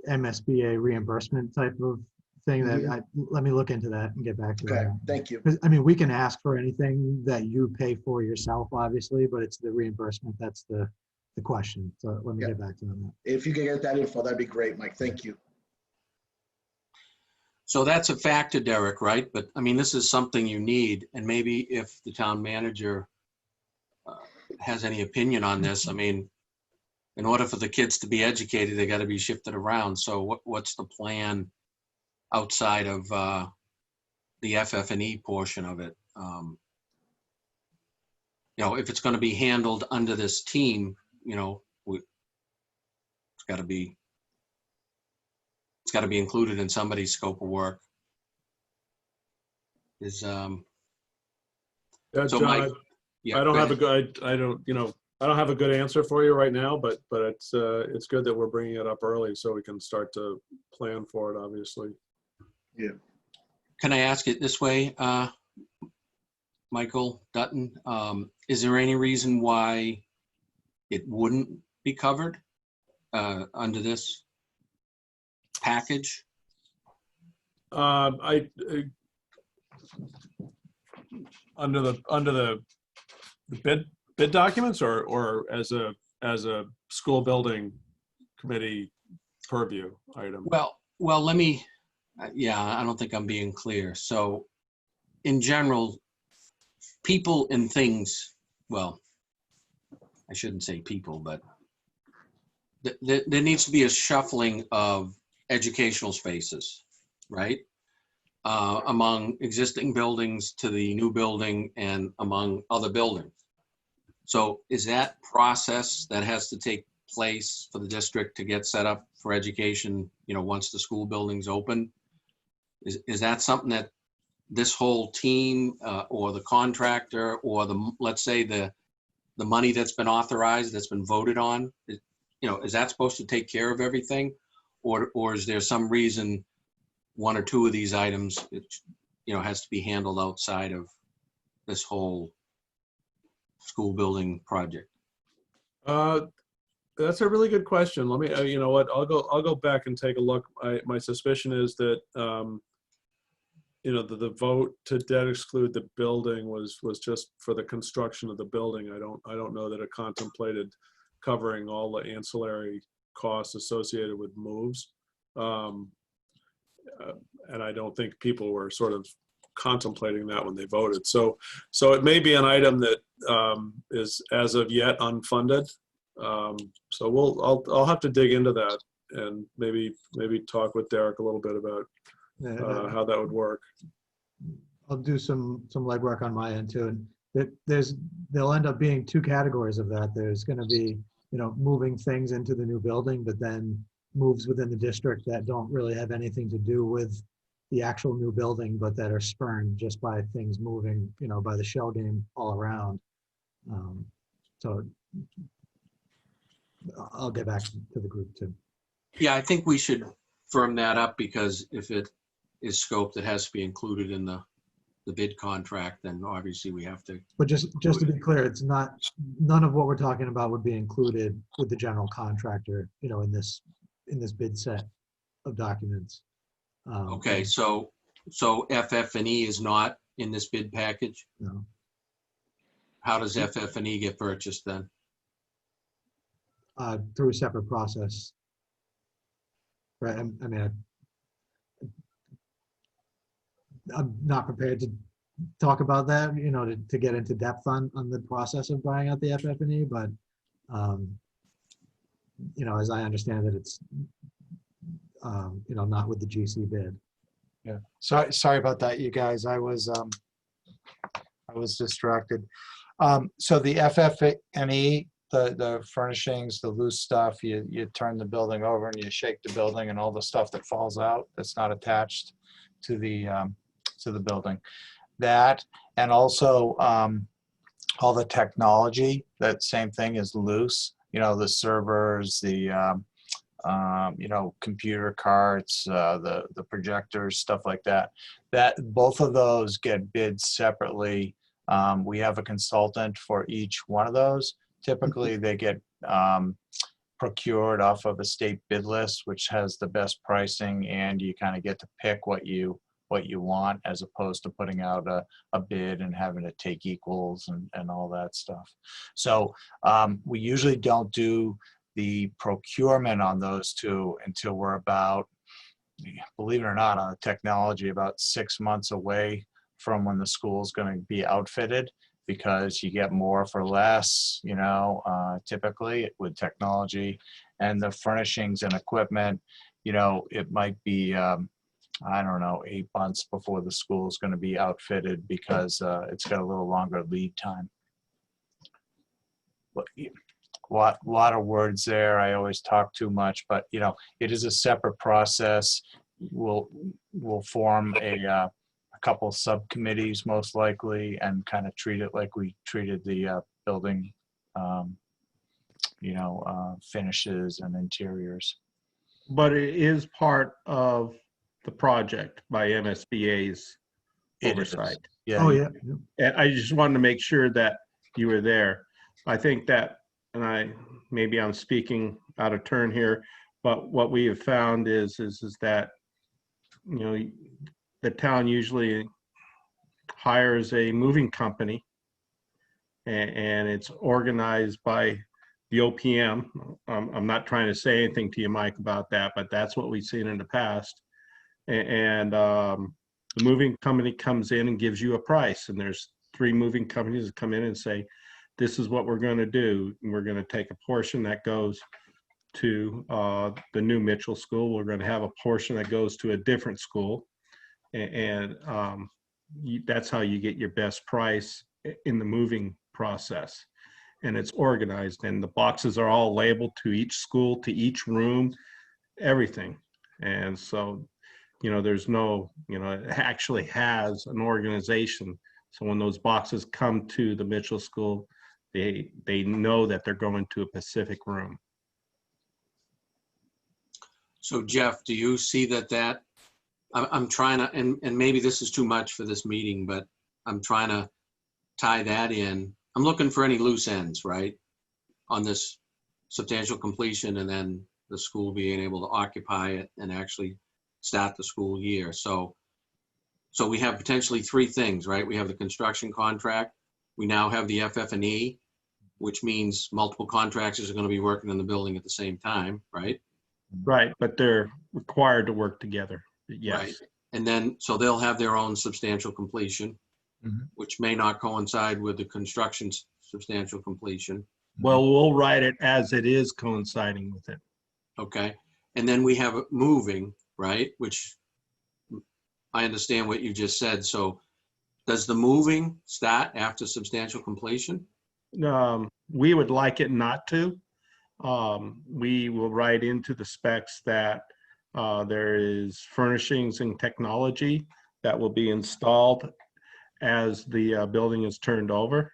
MSBA reimbursement type of thing that let me look into that and get back to you. Okay, thank you. 'Cause, I mean, we can ask for anything that you pay for yourself, obviously, but it's the reimbursement that's the question. So let me get back to you on that. If you could get that info, that'd be great, Mike. Thank you. So that's a factor, Derek, right? But I mean, this is something you need. And maybe if the town manager has any opinion on this, I mean, in order for the kids to be educated, they got to be shifted around. So what's the plan outside of the FF&E portion of it? You know, if it's going to be handled under this team, you know, it's got to be included in somebody's scope of work. Is Yeah, so John, Mike, yeah, I don't go have a ahead. good, I don't, you know, I don't have a good answer for you right now, but it's good that we're bringing it up early so we can start to plan for it, obviously. Yeah. Can I ask it this way, Michael Dutton? Is there any reason why it wouldn't be covered under this package? Under the bid documents or as a school building committee purview item? Well, let me, yeah, I don't think I'm being clear. So in general, people and things, well, I shouldn't say people, but there needs to be a shuffling of educational spaces, right? Among existing buildings to the new building and among other buildings. So is that process that has to take place for the district to get set up for education, once the school building's open? Is that something that this whole team or the contractor or let's say the money that's been authorized, that's been voted on, is that supposed to take care of everything? Or is there some reason one or two of these items, has to be handled outside of this whole school building project? That's a really good question. Let me, you know what, I'll go back and take a look. My suspicion is that, the vote to debt exclude the building was just for the construction of the building. I don't know that it contemplated covering all the ancillary costs associated with moves. And I don't think people were sort of contemplating that when they voted. So it may be an item that is as of yet unfunded. So I'll have to dig into that and maybe talk with Derek a little bit about how that would work. I'll do some legwork on my end too. And there'll end up being two categories of that. There's going to be, moving things into the new building, but then moves within the district that don't really have anything to do with the actual new building, but that are spurned just by things moving, by the shell game all around. So I'll get back to the group too. Yeah, I think we should firm that up, because if it is scoped, it has to be included in the bid contract, then obviously we have to. But just to be clear, it's none of what we're talking about would be included with the general contractor, in this bid set of documents. Okay, so FF&E is not in this bid package? No. How does FF&E get purchased then? Through a separate process. Right, I'm not prepared to talk about that, to get into depth on the process of buying out the FF&E, but, as I understand it, it's, not with the GC bid. Yeah. Sorry about that, you guys. I was distracted. So the FF&E, the furnishings, the loose stuff, you turn the building over and you shake the building, and all the stuff that falls out that's not attached to the building. That, and also all the technology, that same thing is loose. The servers, the computer carts, the projectors, stuff like that. That both of those get bid separately. We have a consultant for each one of those. Typically, they get procured off of a state bid list, which has the best pricing, and you kind of get to pick what you want, as opposed to putting out a bid and having to take equals and all that stuff. So we usually don't do the procurement on those two until we're about, believe it or not, on the technology, about 6 months away from when the school's going to be outfitted, because you get more for less, typically with technology. And the furnishings and equipment, it might be, 8 months before the school is going to be outfitted, because it's got a little longer lead time. But lot of words there. I always talk too much, but it is a separate process. We'll form a couple subcommittees most likely, and kind of treat it like we treated the building, finishes and interiors. But it is part of the project by MSBA's oversight. Yeah. Oh, yeah. And I just wanted to make sure that you were there. I think that, and maybe I'm speaking out of turn here, but what we have found is that, the town usually hires a moving company, and it's organized by the OPM. I'm not trying to say anything to you, Mike, about that, but that's what we've seen in the past. And the moving company comes in and gives you a price, and there's 3 moving companies to come in and say, this is what we're going to do. And we're going to take a portion that goes to the new Mitchell School. We're going to have a portion that goes to a different school. And that's how you get your best price in the moving process. And it's organized, and the boxes are all labeled to each school, to each room, everything. And so, there's no, it actually has an organization. So when those boxes come to the Mitchell School, they know that they're going to a specific room. So Jeff, do you see that I'm trying to, and maybe this is too much for this meeting, but I'm trying to tie that in. I'm looking for any loose ends, right? On this substantial completion and then the school being able to occupy it and actually start the school year. So we have potentially 3 things, right? We have the construction contract. We now have the FF&E, which means multiple contractors are going to be working in the building at the same time, right? Right, but they're required to work together. Yes. Right. And then, so they'll have their own substantial completion, which may not coincide with the construction's substantial completion. Well, we'll write it as it is coinciding with it. Okay. And then we have moving, right? Which I understand what you just said. So does the moving start after substantial completion? We would like it not to. We will write into the specs that there is furnishings and technology that will be installed as the building is turned over.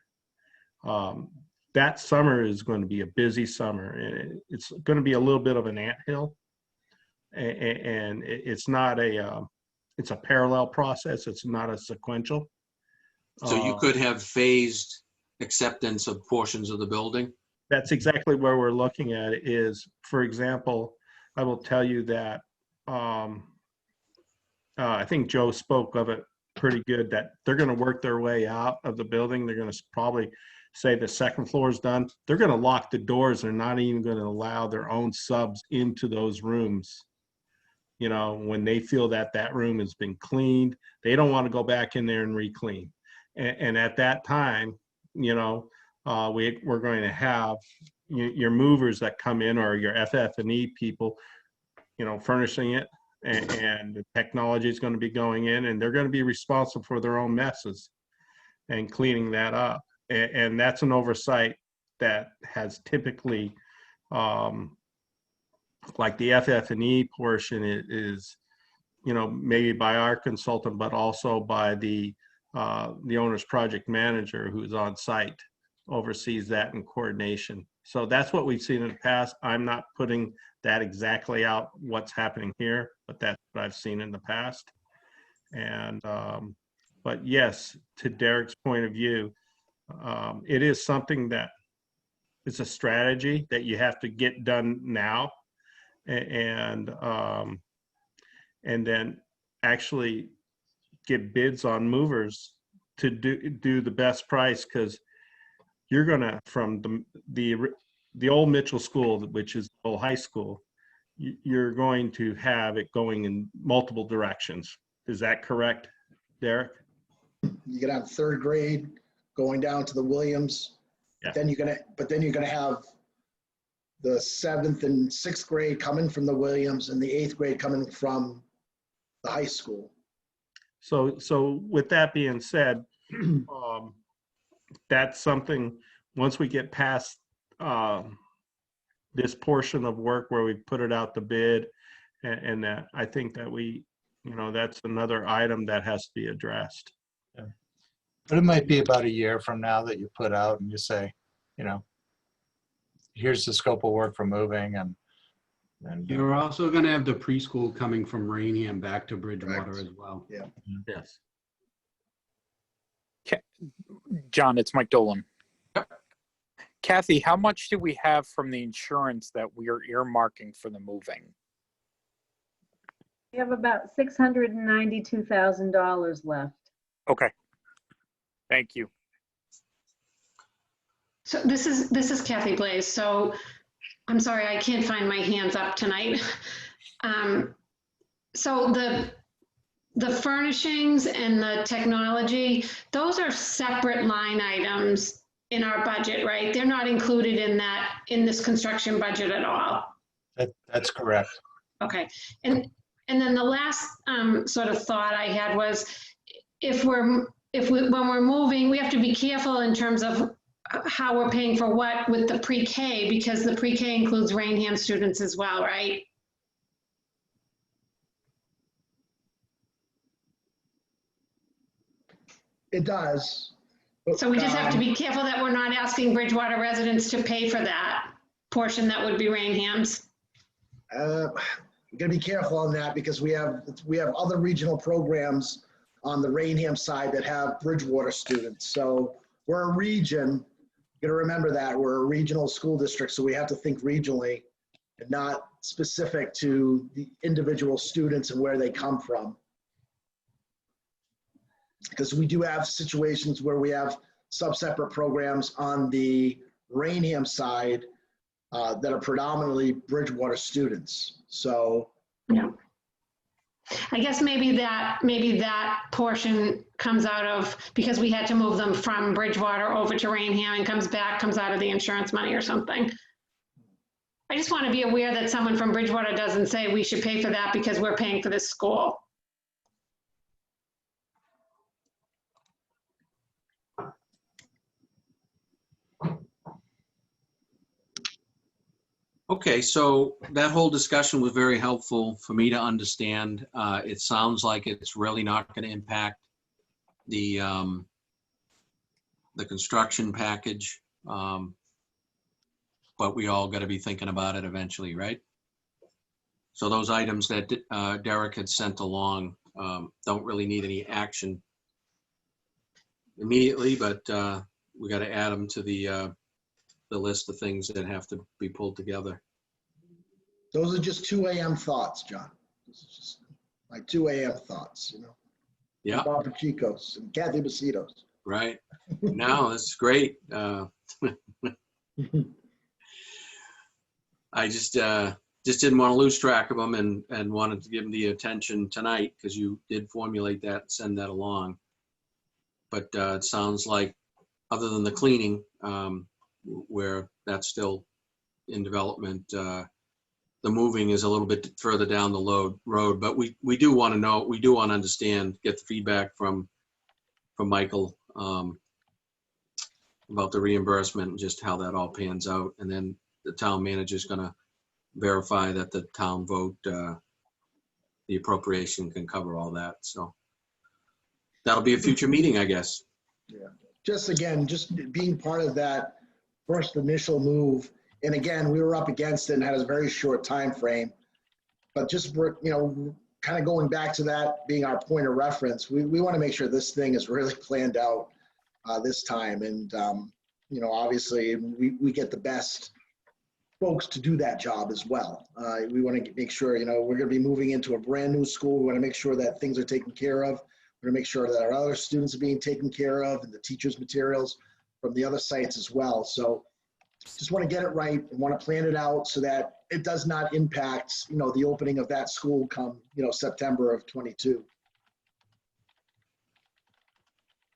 That summer is going to be a busy summer, and it's going to be a little bit of an anthill. And it's not it's a parallel process. It's not a sequential. So you could have phased acceptance of portions of the building? That's exactly where we're looking at it is, for example, I will tell you that I think Joe spoke of it pretty good, that they're going to work their way out of the building. They're going to probably say the second floor is done. They're going to lock the doors. They're not even going to allow their own subs into those rooms. When they feel that that room has been cleaned, they don't want to go back in there and re-clean. And at that time, we're going to have your movers that come in, or your FF&E people, furnishing it, and the technology is going to be going in, and they're going to be responsible for their own messes and cleaning that up. And that's an oversight that has typically, like the FF&E portion is, maybe by our consultant, but also by the owner's project manager who's on site, oversees that in coordination. So that's what we've seen in the past. I'm not putting that exactly out what's happening here, but that's what I've seen in the past. And but yes, to Derek's point of view, it is something that it's a strategy that you have to get done now, and then actually get bids on movers to do the best price, because you're gonna, from the old Mitchell School, which is the old high school, you're going to have it going in multiple directions. Is that correct, Derek? You get on 3rd grade, going down to the Williams. Yeah. Then you're gonna have the 7th and 6th grade coming from the Williams, and the 8th grade coming from the high school. So with that being said, that's something, once we get past this portion of work where we put it out to bid, and that, I think that we, that's another item that has to be addressed. Yeah. But it might be about a year from now that you put out and you say, here's the scope of work for moving, and You're also going to have the preschool coming from Rainham back to Bridgewater Correct. as well. Yeah. Yes. John, it's Mike Dolan. Kathy, how much do we have from the insurance that we are earmarking for the moving? We have about $692,000 left. Okay. Thank you. So this is Kathy Blaze. So I'm sorry, I can't find my hands up tonight. So the furnishings and the technology, those are separate line items in our budget, right? They're not included in this construction budget at all. That's correct. Okay. And then the last sort of thought I had was when we're moving, we have to be careful in terms of how we're paying for what with the pre-K, because the pre-K includes Rainham students as well, right? It does. So we just have to be careful that we're not asking Bridgewater residents to pay for that portion that would be Rainham's. We're gonna be careful on that because we have other regional programs on the Rainham side that have Bridgewater students. So we're a region. You gotta remember that we're a regional school district, so we have to think regionally and not specific to the individual students and where they come from. Because we do have situations where we have sub-separate programs on the Rainham side that are predominantly Bridgewater students. So yeah, I guess maybe that portion comes out of, because we had to move them from Bridgewater over to Rainham and comes out of the insurance money or something. I just want to be aware that someone from Bridgewater doesn't say we should pay for that because we're paying for this school. Okay, so that whole discussion was very helpful for me to understand. It sounds like it's really not going to impact the construction package, but we all got to be thinking about it eventually, right? So those items that Derek had sent along don't really need any action immediately, but we got to add them to the list of things that have to be pulled together. those are just 2 a.m. thoughts, John. This is just my 2 a.m. thoughts, you know. Yeah. Bob Chicos and Kathy Basitos. Right. No, that's great. I just didn't want to lose track of them and wanted to give them the attention tonight because you did formulate that and send that along. But it sounds like, other than the cleaning, where that's still in development, the moving is a little bit further down the road. But we do want to know, we do want to understand, get the feedback from Michael about the reimbursement and just how that all pans out. And then the town manager is going to verify that the town vote, the appropriation can cover all that. So that'll be a future meeting, I guess. Yeah. Just again, just being part of that first initial move. And again, we were up against it and had a very short time frame. But just, you know, kind of going back to that being our point of reference, we want to make sure this thing is really planned out this time. And, you know, obviously we get the best folks to do that job as well. We want to make sure, you know, we're going to be moving into a brand new school. We want to make sure that things are taken care of. We're going to make sure that our other students are being taken care of and the teachers' materials from the other sites as well. So just want to get it right and want to plan it out so that it does not impact, you know, the opening of that school come, you know, September of 22.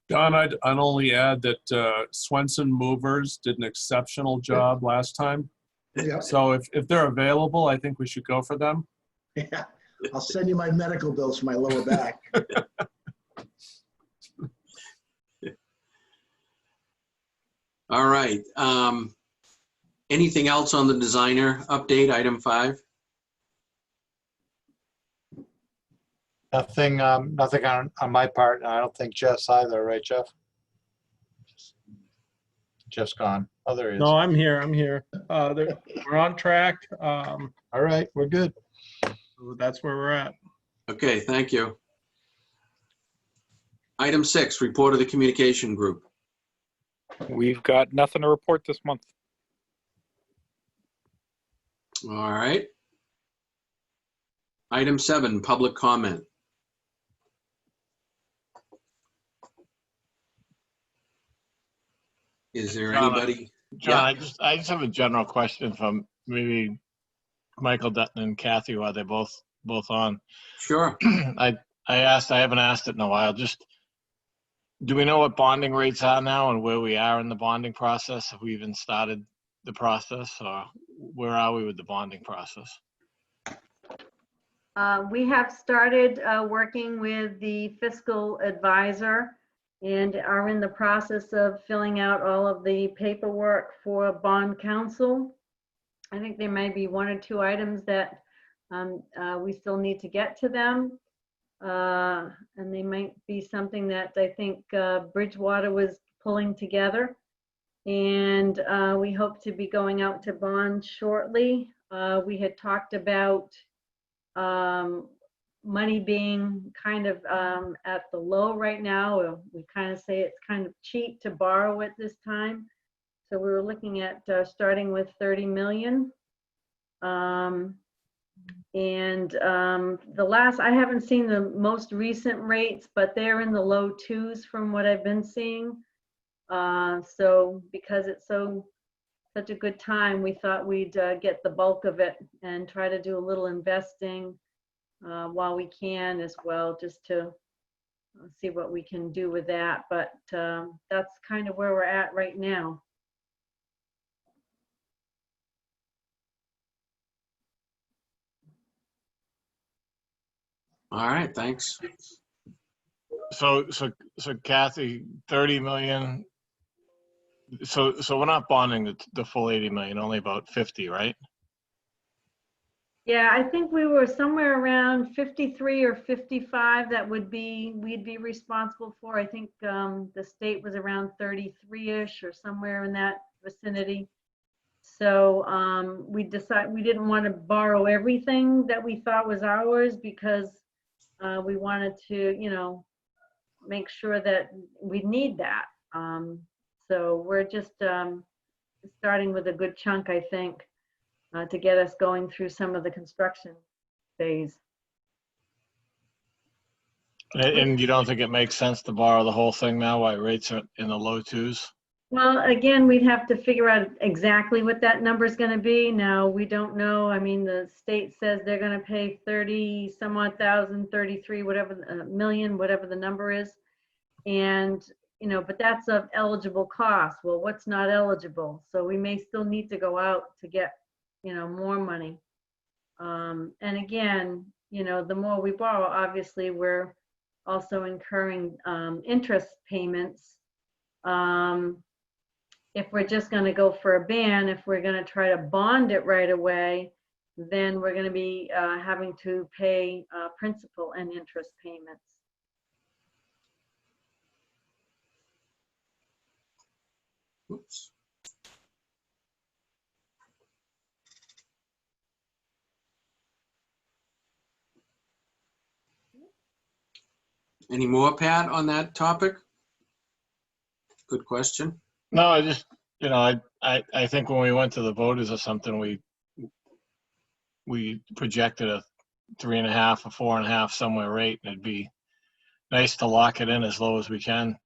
John, I'd only add that Swenson Movers did an exceptional job last time. Yeah. So if they're available, I think we should go for them. Yeah. I'll send you my medical bills for my lower back. All right. Anything else on the designer update, item 5? Nothing on my part. And I don't think Jeff's either, right, Jeff? Jeff's gone. Oh, there he is. No, I'm here. I'm here. We're on track. All right, we're good. That's where we're at. Okay, thank you. Item 6, report of the communication group. We've got nothing to report this month. All right. Item 7, public comment. Is there anybody? John, I just have a general question from maybe Michael Dutton and Kathy while they're both on. Sure. I I haven't asked it in a while. Just, do we know what bonding rates are now and where we are in the bonding process? Have we even started the process, or where are we with the bonding process? We have started working with the fiscal advisor and are in the process of filling out all of the paperwork for bond counsel. I think there may be one or two items that we still need to get to them. And they might be something that I think Bridgewater was pulling together. And we hope to be going out to bond shortly. We had talked about money being kind of at the low right now. We kind of say it's kind of cheap to borrow at this time. So we were looking at starting with 30 million. I haven't seen the most recent rates, but they're in the low twos from what I've been seeing. So because it's such a good time, we thought we'd get the bulk of it and try to do a little investing while we can as well, just to see what we can do with that. But that's kind of where we're at right now. All right, thanks. So Kathy, 30 million. So we're not bonding the full 80 million, only about 50, right? Yeah, I think we were somewhere around 53 or 55 that we'd be responsible for. I think the state was around 33-ish or somewhere in that vicinity. So we decided we didn't want to borrow everything that we thought was ours, because we wanted to, make sure that we need that. So we're just starting with a good chunk, I think, to get us going through some of the construction phase. And you don't think it makes sense to borrow the whole thing now while rates are in the low twos? Well, again, we'd have to figure out exactly what that number is going to be. Now, we don't know. I mean, the state says they're going to pay 30 some odd thousand, 33, whatever, million, whatever the number is. And, but that's of eligible cost. Well, what's not eligible? So we may still need to go out to get, more money. And again, the more we borrow, obviously, we're also incurring interest payments. If we're just going to go for a ban, if we're going to try to bond it right away, then we're going to be having to pay principal and interest payments. Oops. Any more, Pat, on that topic? Good question. No, I just, I think when we went to the voters or something, we projected a 3.5 or 4.5 somewhere rate, and it'd be nice to lock it in as low as we can,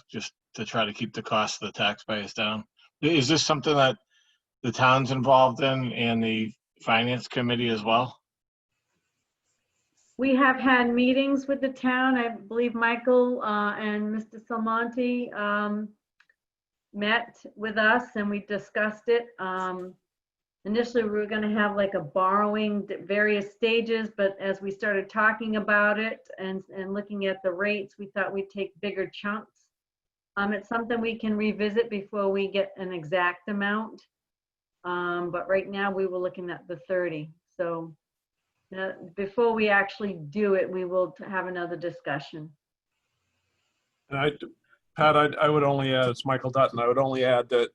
just to try to keep the cost of the taxpayers down. Is this something that the town's involved in and the finance committee as well? We have had meetings with the town. I believe Michael and Mr. Salmonte met with us and we discussed it. Initially, we were going to have like a borrowing at various stages, but as we started talking about it and looking at the rates, we thought we'd take bigger chunks. It's something we can revisit before we get an exact amount. But right now we were looking at the 30. So before we actually do it, we will have another discussion. And Pat, I would only add, it's Michael Dutton, I would only add that,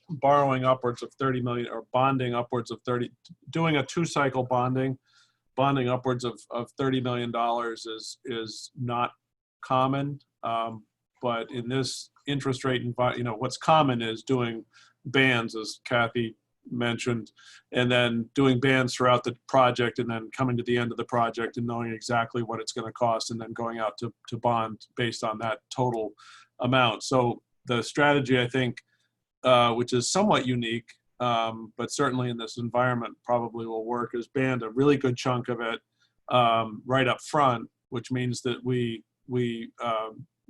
borrowing upwards of 30 million or bonding upwards of 30, doing a 2-cycle bonding upwards of $30 million is not common. But in this interest rate environment, what's common is doing bands, as Kathy mentioned, and then doing bands throughout the project and then coming to the end of the project and knowing exactly what it's going to cost and then going out to bond based on that total amount. So the strategy, I think, which is somewhat unique, but certainly in this environment probably will work, is band a really good chunk of it, right up front, which means that we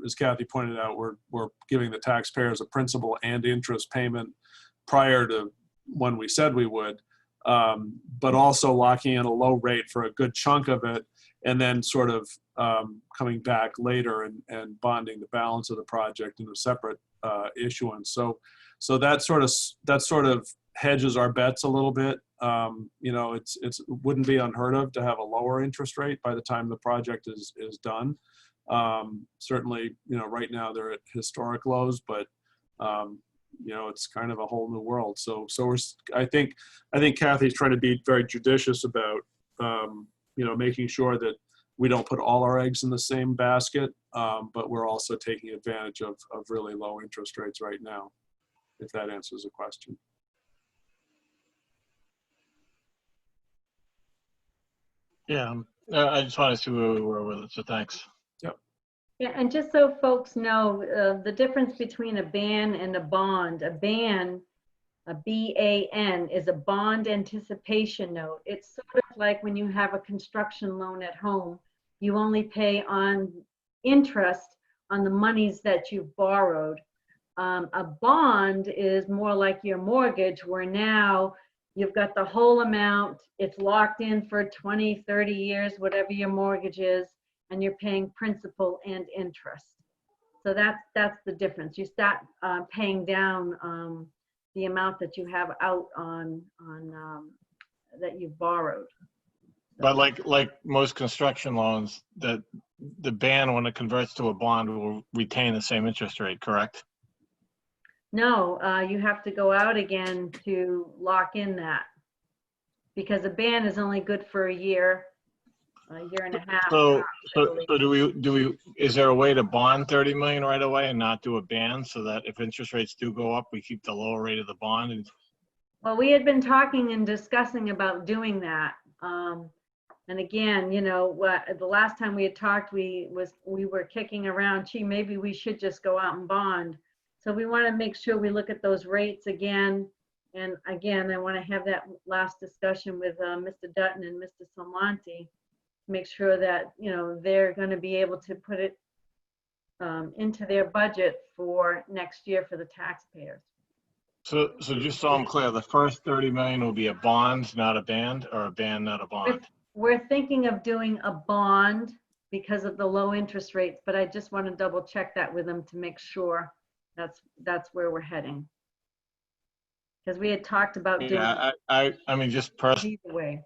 as Kathy pointed out, we're giving the taxpayers a principal and interest payment prior to when we said we would, but also locking in a low rate for a good chunk of it, and then sort of coming back later and bonding the balance of the project in a separate issuance. So that sort of hedges our bets a little bit. It wouldn't be unheard of to have a lower interest rate by the time the project is done. Certainly, right now they're at historic lows, but it's kind of a whole new world. So I think Kathy's trying to be very judicious about making sure that we don't put all our eggs in the same basket, but we're also taking advantage of really low interest rates right now, if that answers the question. Yeah, I just wanted to see where we were with it, so thanks. Yep. Yeah, and just so folks know, the difference between a ban and a bond. A ban, a BAN, is a bond anticipation note. It's sort of like when you have a construction loan at home, you only pay on interest on the monies that you've borrowed. A bond is more like your mortgage, where now you've got the whole amount, it's locked in for 20, 30 years, whatever your mortgage is, and you're paying principal and interest. So that's the difference. You start paying down the amount that you have out on that you've borrowed. But like most construction loans, the ban, when it converts to a bond, will retain the same interest rate, correct? No, you have to go out again to lock in that, because a ban is only good for a year and a half. So do we? Is there a way to bond 30 million right away and not do a ban, so that if interest rates do go up, we keep the lower rate of the bond? Well, we had been talking and discussing about doing that. And again, the last time we had talked, we were kicking around, gee, maybe we should just go out and bond. So we want to make sure we look at those rates again. And again, I want to have that last discussion with Mr. Dutton and Mr. Salmonti to make sure that, they're going to be able to put it into their budget for next year for the taxpayers. So just so I'm clear, the first 30 million will be a bond, not a band, or a band, not a bond? We're thinking of doing a bond because of the low interest rates, but I just want to double check that with them to make sure that's where we're heading. Because we had talked about doing. Yeah, I mean, just personally. Either way.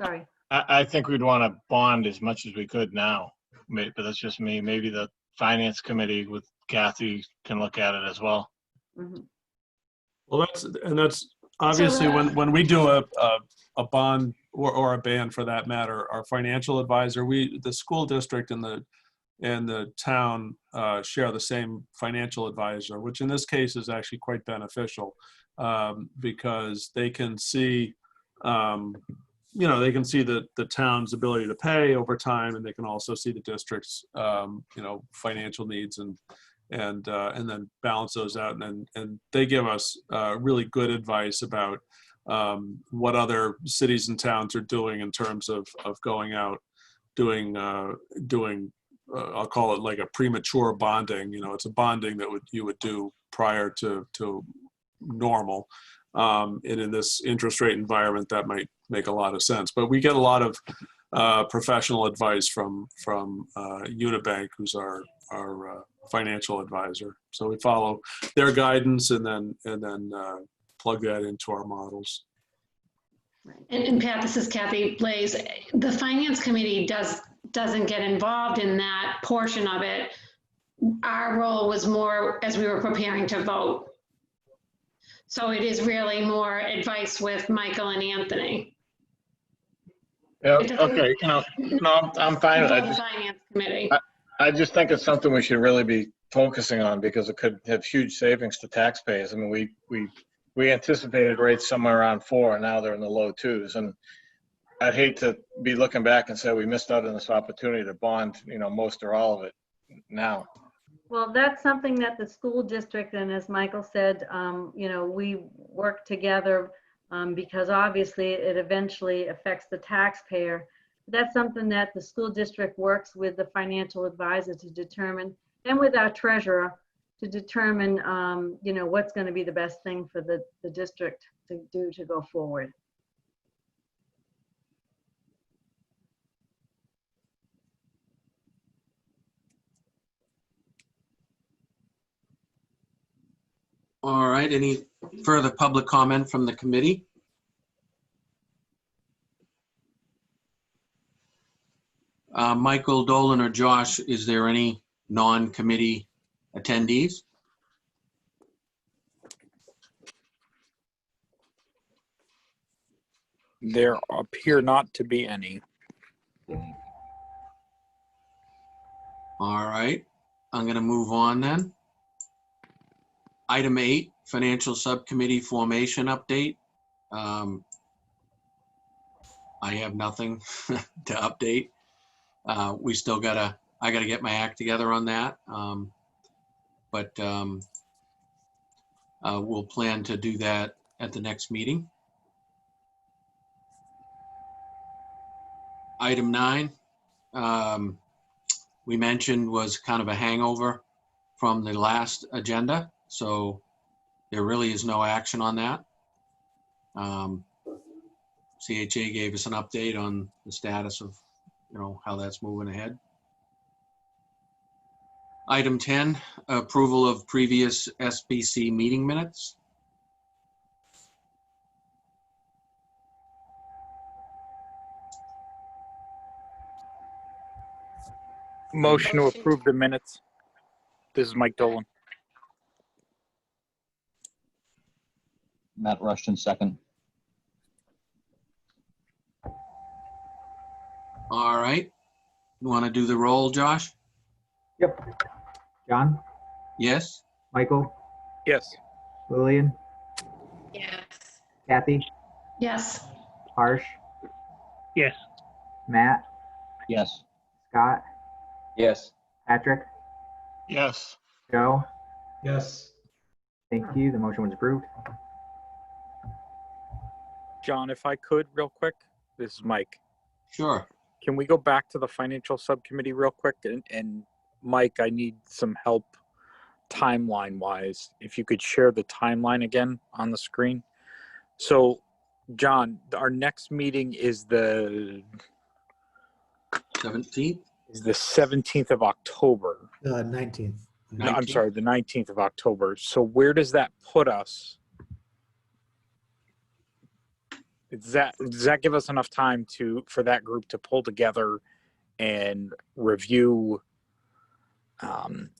Sorry. I think we'd want to bond as much as we could now, but that's just me. Maybe the finance committee with Kathy can look at it as well. Mm-hmm. Well, that's obviously when we do a bond or a ban for that matter, our financial advisor, the school district and the town share the same financial advisor, which in this case is actually quite beneficial because they can see, they can see the town's ability to pay over time, and they can also see the district's, financial needs and then balance those out. And they give us really good advice about what other cities and towns are doing in terms of going out, doing I'll call it like a premature bonding. It's a bonding that you would do prior to normal. And in this interest rate environment, that might make a lot of sense. But we get a lot of professional advice from Unibank, who's our financial advisor. So we follow their guidance and then plug that into our models. And Pat, this is Kathy Blaze. The Finance Committee doesn't get involved in that portion of it. Our role was more as we were preparing to vote. So it is really more advice with Michael and Anthony. Yeah, okay, no, I'm fine with The that. Finance Committee. I just think it's something we should really be focusing on because it could have huge savings to taxpayers. I mean, we anticipated rates somewhere around 4, and now they're in the low 2s. And I'd hate to be looking back and say we missed out on this opportunity to bond, most or all of it now. Well, that's something that the school district, and as Michael said, we work together because obviously it eventually affects the taxpayer. That's something that the school district works with the financial advisor to determine, and with our treasurer to determine, what's going to be the best thing for the district to do to go forward. All right, any further public comment from the committee? Michael, Dolan, or Josh, is there any non-committee attendees? There appear not to be any. All right, I'm going to move on then. Item 8, Financial Subcommittee Formation Update. I have nothing to update. We still I gotta get my act together on that. But we'll plan to do that at the next meeting. Item 9, we mentioned was kind of a hangover from the last agenda, so there really is no action on that. CHA gave us an update on the status of, how that's moving ahead. Item 10, approval of previous SBC meeting minutes. Motion to approve the minutes. This is Mike Dolan. Matt Rushton, second. All right. You want to do the roll, Josh? Yep. John? Yes. Michael? Yes. Lillian? Yes. Kathy? Yes. Harsh? Yes. Matt? Yes. Scott? Yes. Patrick? Yes. Joe? Yes. Thank you. The motion was approved. John, if I could real quick, this is Mike. Sure. Can we go back to the financial subcommittee real quick? And Mike, I need some help timeline wise. If you could share the timeline again on the screen. So John, our next meeting is the 17th? Is the 17th of October. 19th. No, I'm sorry, the 19th of October. So where does that put us? Does that give us enough time for that group to pull together and review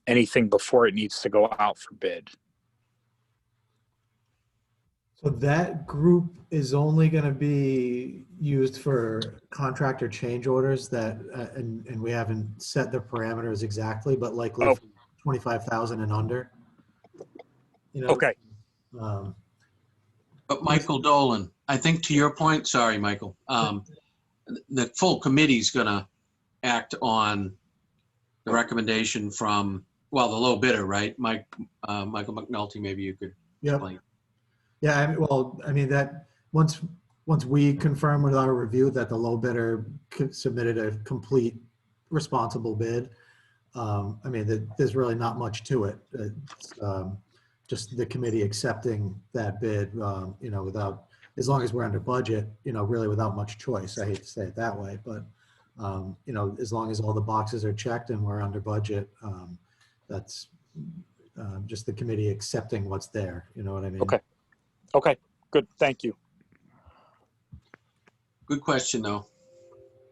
anything before it needs to go out for bid? So that group is only going to be used for contractor change orders that, and we haven't set the parameters exactly, but likely 25,000 and under. Okay. But Michael Dolan, I think to your point, sorry, Michael, the full committee's gonna act on the recommendation from, well, the low bidder, right? Michael McNulty, maybe you could explain. Yeah, I mean that once we confirm with our review that the low bidder submitted a complete responsible bid, I mean there's really not much to it. It's, just the committee accepting that bid, without, as long as we're under budget, really without much choice. I hate to say it that way, but as long as all the boxes are checked and we're under budget, that's just the committee accepting what's there. You know what I mean? Okay. Okay, good. Thank you. Good question, though.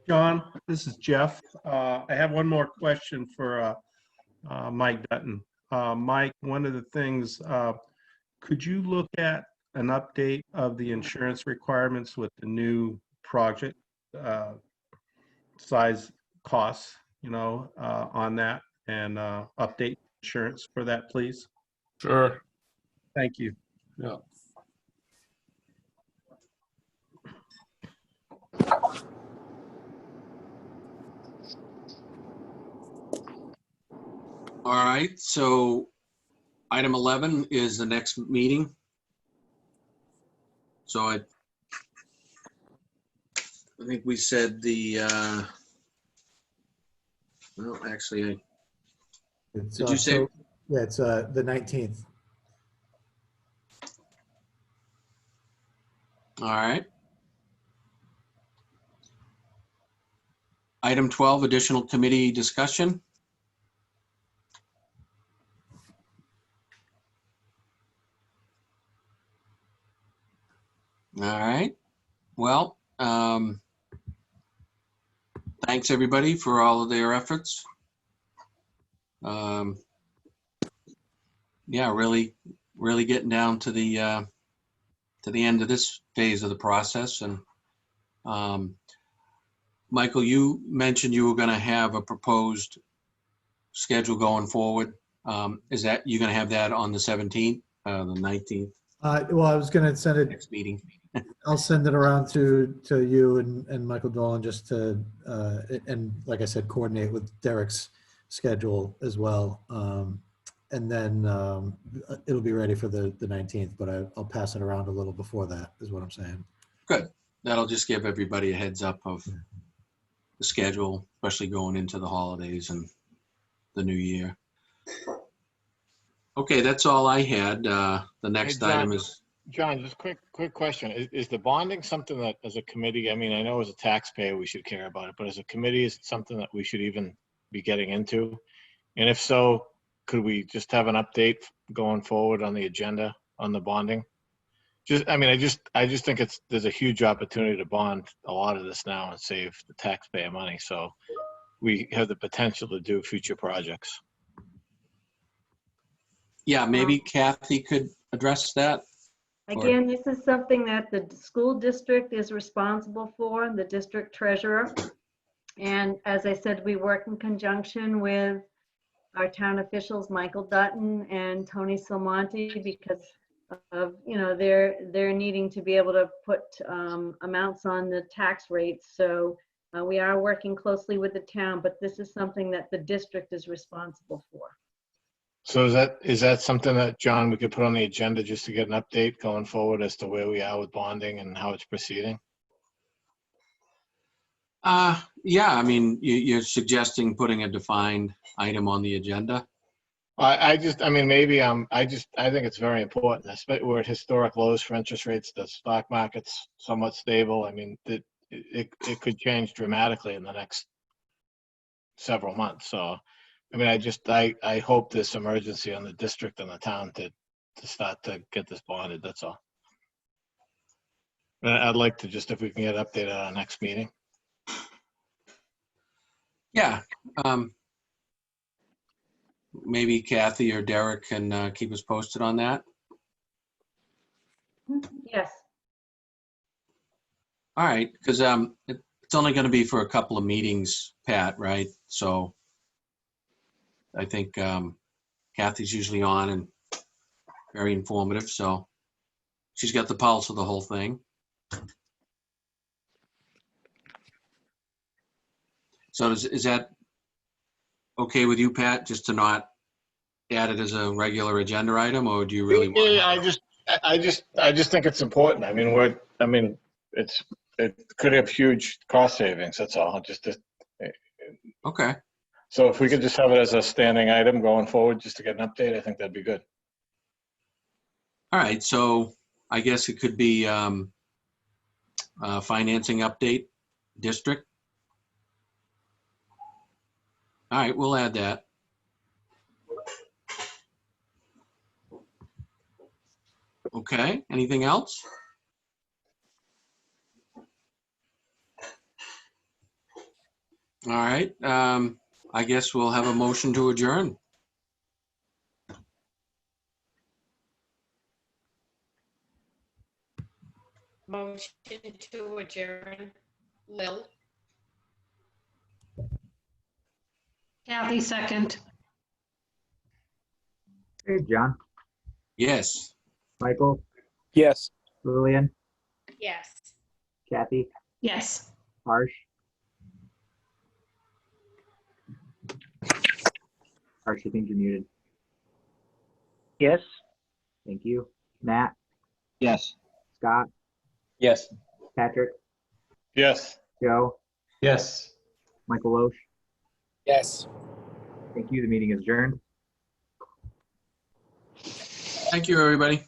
John, this is Jeff. I have one more question for Mike Dutton. Mike, one of the things, could you look at an update of the insurance requirements with the new project size costs, on that, and update insurance for that, please? Sure. Thank you. Yeah. All right, so item 11 is the next meeting. So I think we said well, actually, It's, did you say? Yeah, it's the 19th. All right. Item 12, additional committee discussion. All right. Well, thanks everybody for all of their efforts. Yeah, really getting down to the end of this phase of the process. And Michael, you mentioned you were going to have a proposed schedule going forward. Is that you're going to have that on the 17th, the 19th? Well, I was going to send it. Next meeting. I'll send it around to you and Michael Dolan just to, and like I said, coordinate with Derek's schedule as well. And then it'll be ready for the 19th, but I'll pass it around a little before that is what I'm saying. Good. That'll just give everybody a heads up of the schedule, especially going into the holidays and the new year. Okay, that's all I had. The next Hey, John. item is. John, just quick question. Is the bonding something that as a committee, I mean, I know as a taxpayer, we should care about it, but as a committee, is it something that we should even be getting into? And if so, could we just have an update going forward on the agenda on the bonding? I just think there's a huge opportunity to bond a lot of this now and save the taxpayer money. So we have the potential to do future projects. Yeah, maybe Kathy could address that. Again, this is something that the school district is responsible for, the district treasurer. And as I said, we work in conjunction with our town officials, Michael Dutton and Tony Silmonte, because of, they're needing to be able to put amounts on the tax rates. So we are working closely with the town, but this is something that the district is responsible for. So is that something that, John, we could put on the agenda just to get an update going forward as to where we are with bonding and how it's proceeding? Yeah, I mean, you're suggesting putting a defined item on the agenda? I think it's very important. We're at historic lows for interest rates. The stock market's somewhat stable. I mean, it could change dramatically in the next several months. So, I mean, I hope this emergency on the district and the town to start to get this bonded. That's all. I'd like to if we can get updated at our next meeting. Yeah. Maybe Kathy or Derek can keep us posted on that. Yes. All right, because it's only going to be for a couple of meetings, Pat, right? So I think Kathy's usually on and very informative, so she's got the pulse of the whole thing. So is that okay with you, Pat, just to not add it as a regular agenda item, or do you really want? Yeah, I just think it's important. I mean, it could have huge cost savings. That's all. Okay. So if we could just have it as a standing item going forward, just to get an update, I think that'd be good. All right, so I guess it could be financing update district. All right, we'll add that. Okay, anything else? All right, I guess we'll have a motion to adjourn. Motion to adjourn. Lil. Kathy, second. Hey, John, Yes. Michael, Yes. Lillian, Yes. Kathy, Yes. Harsh. Harsh, I think you're muted. Yes. Thank you. Matt, Yes. Scott, Yes. Patrick, Yes. Joe, Yes. Michael Loesch. Yes. Thank you. The meeting is adjourned. Thank you, everybody.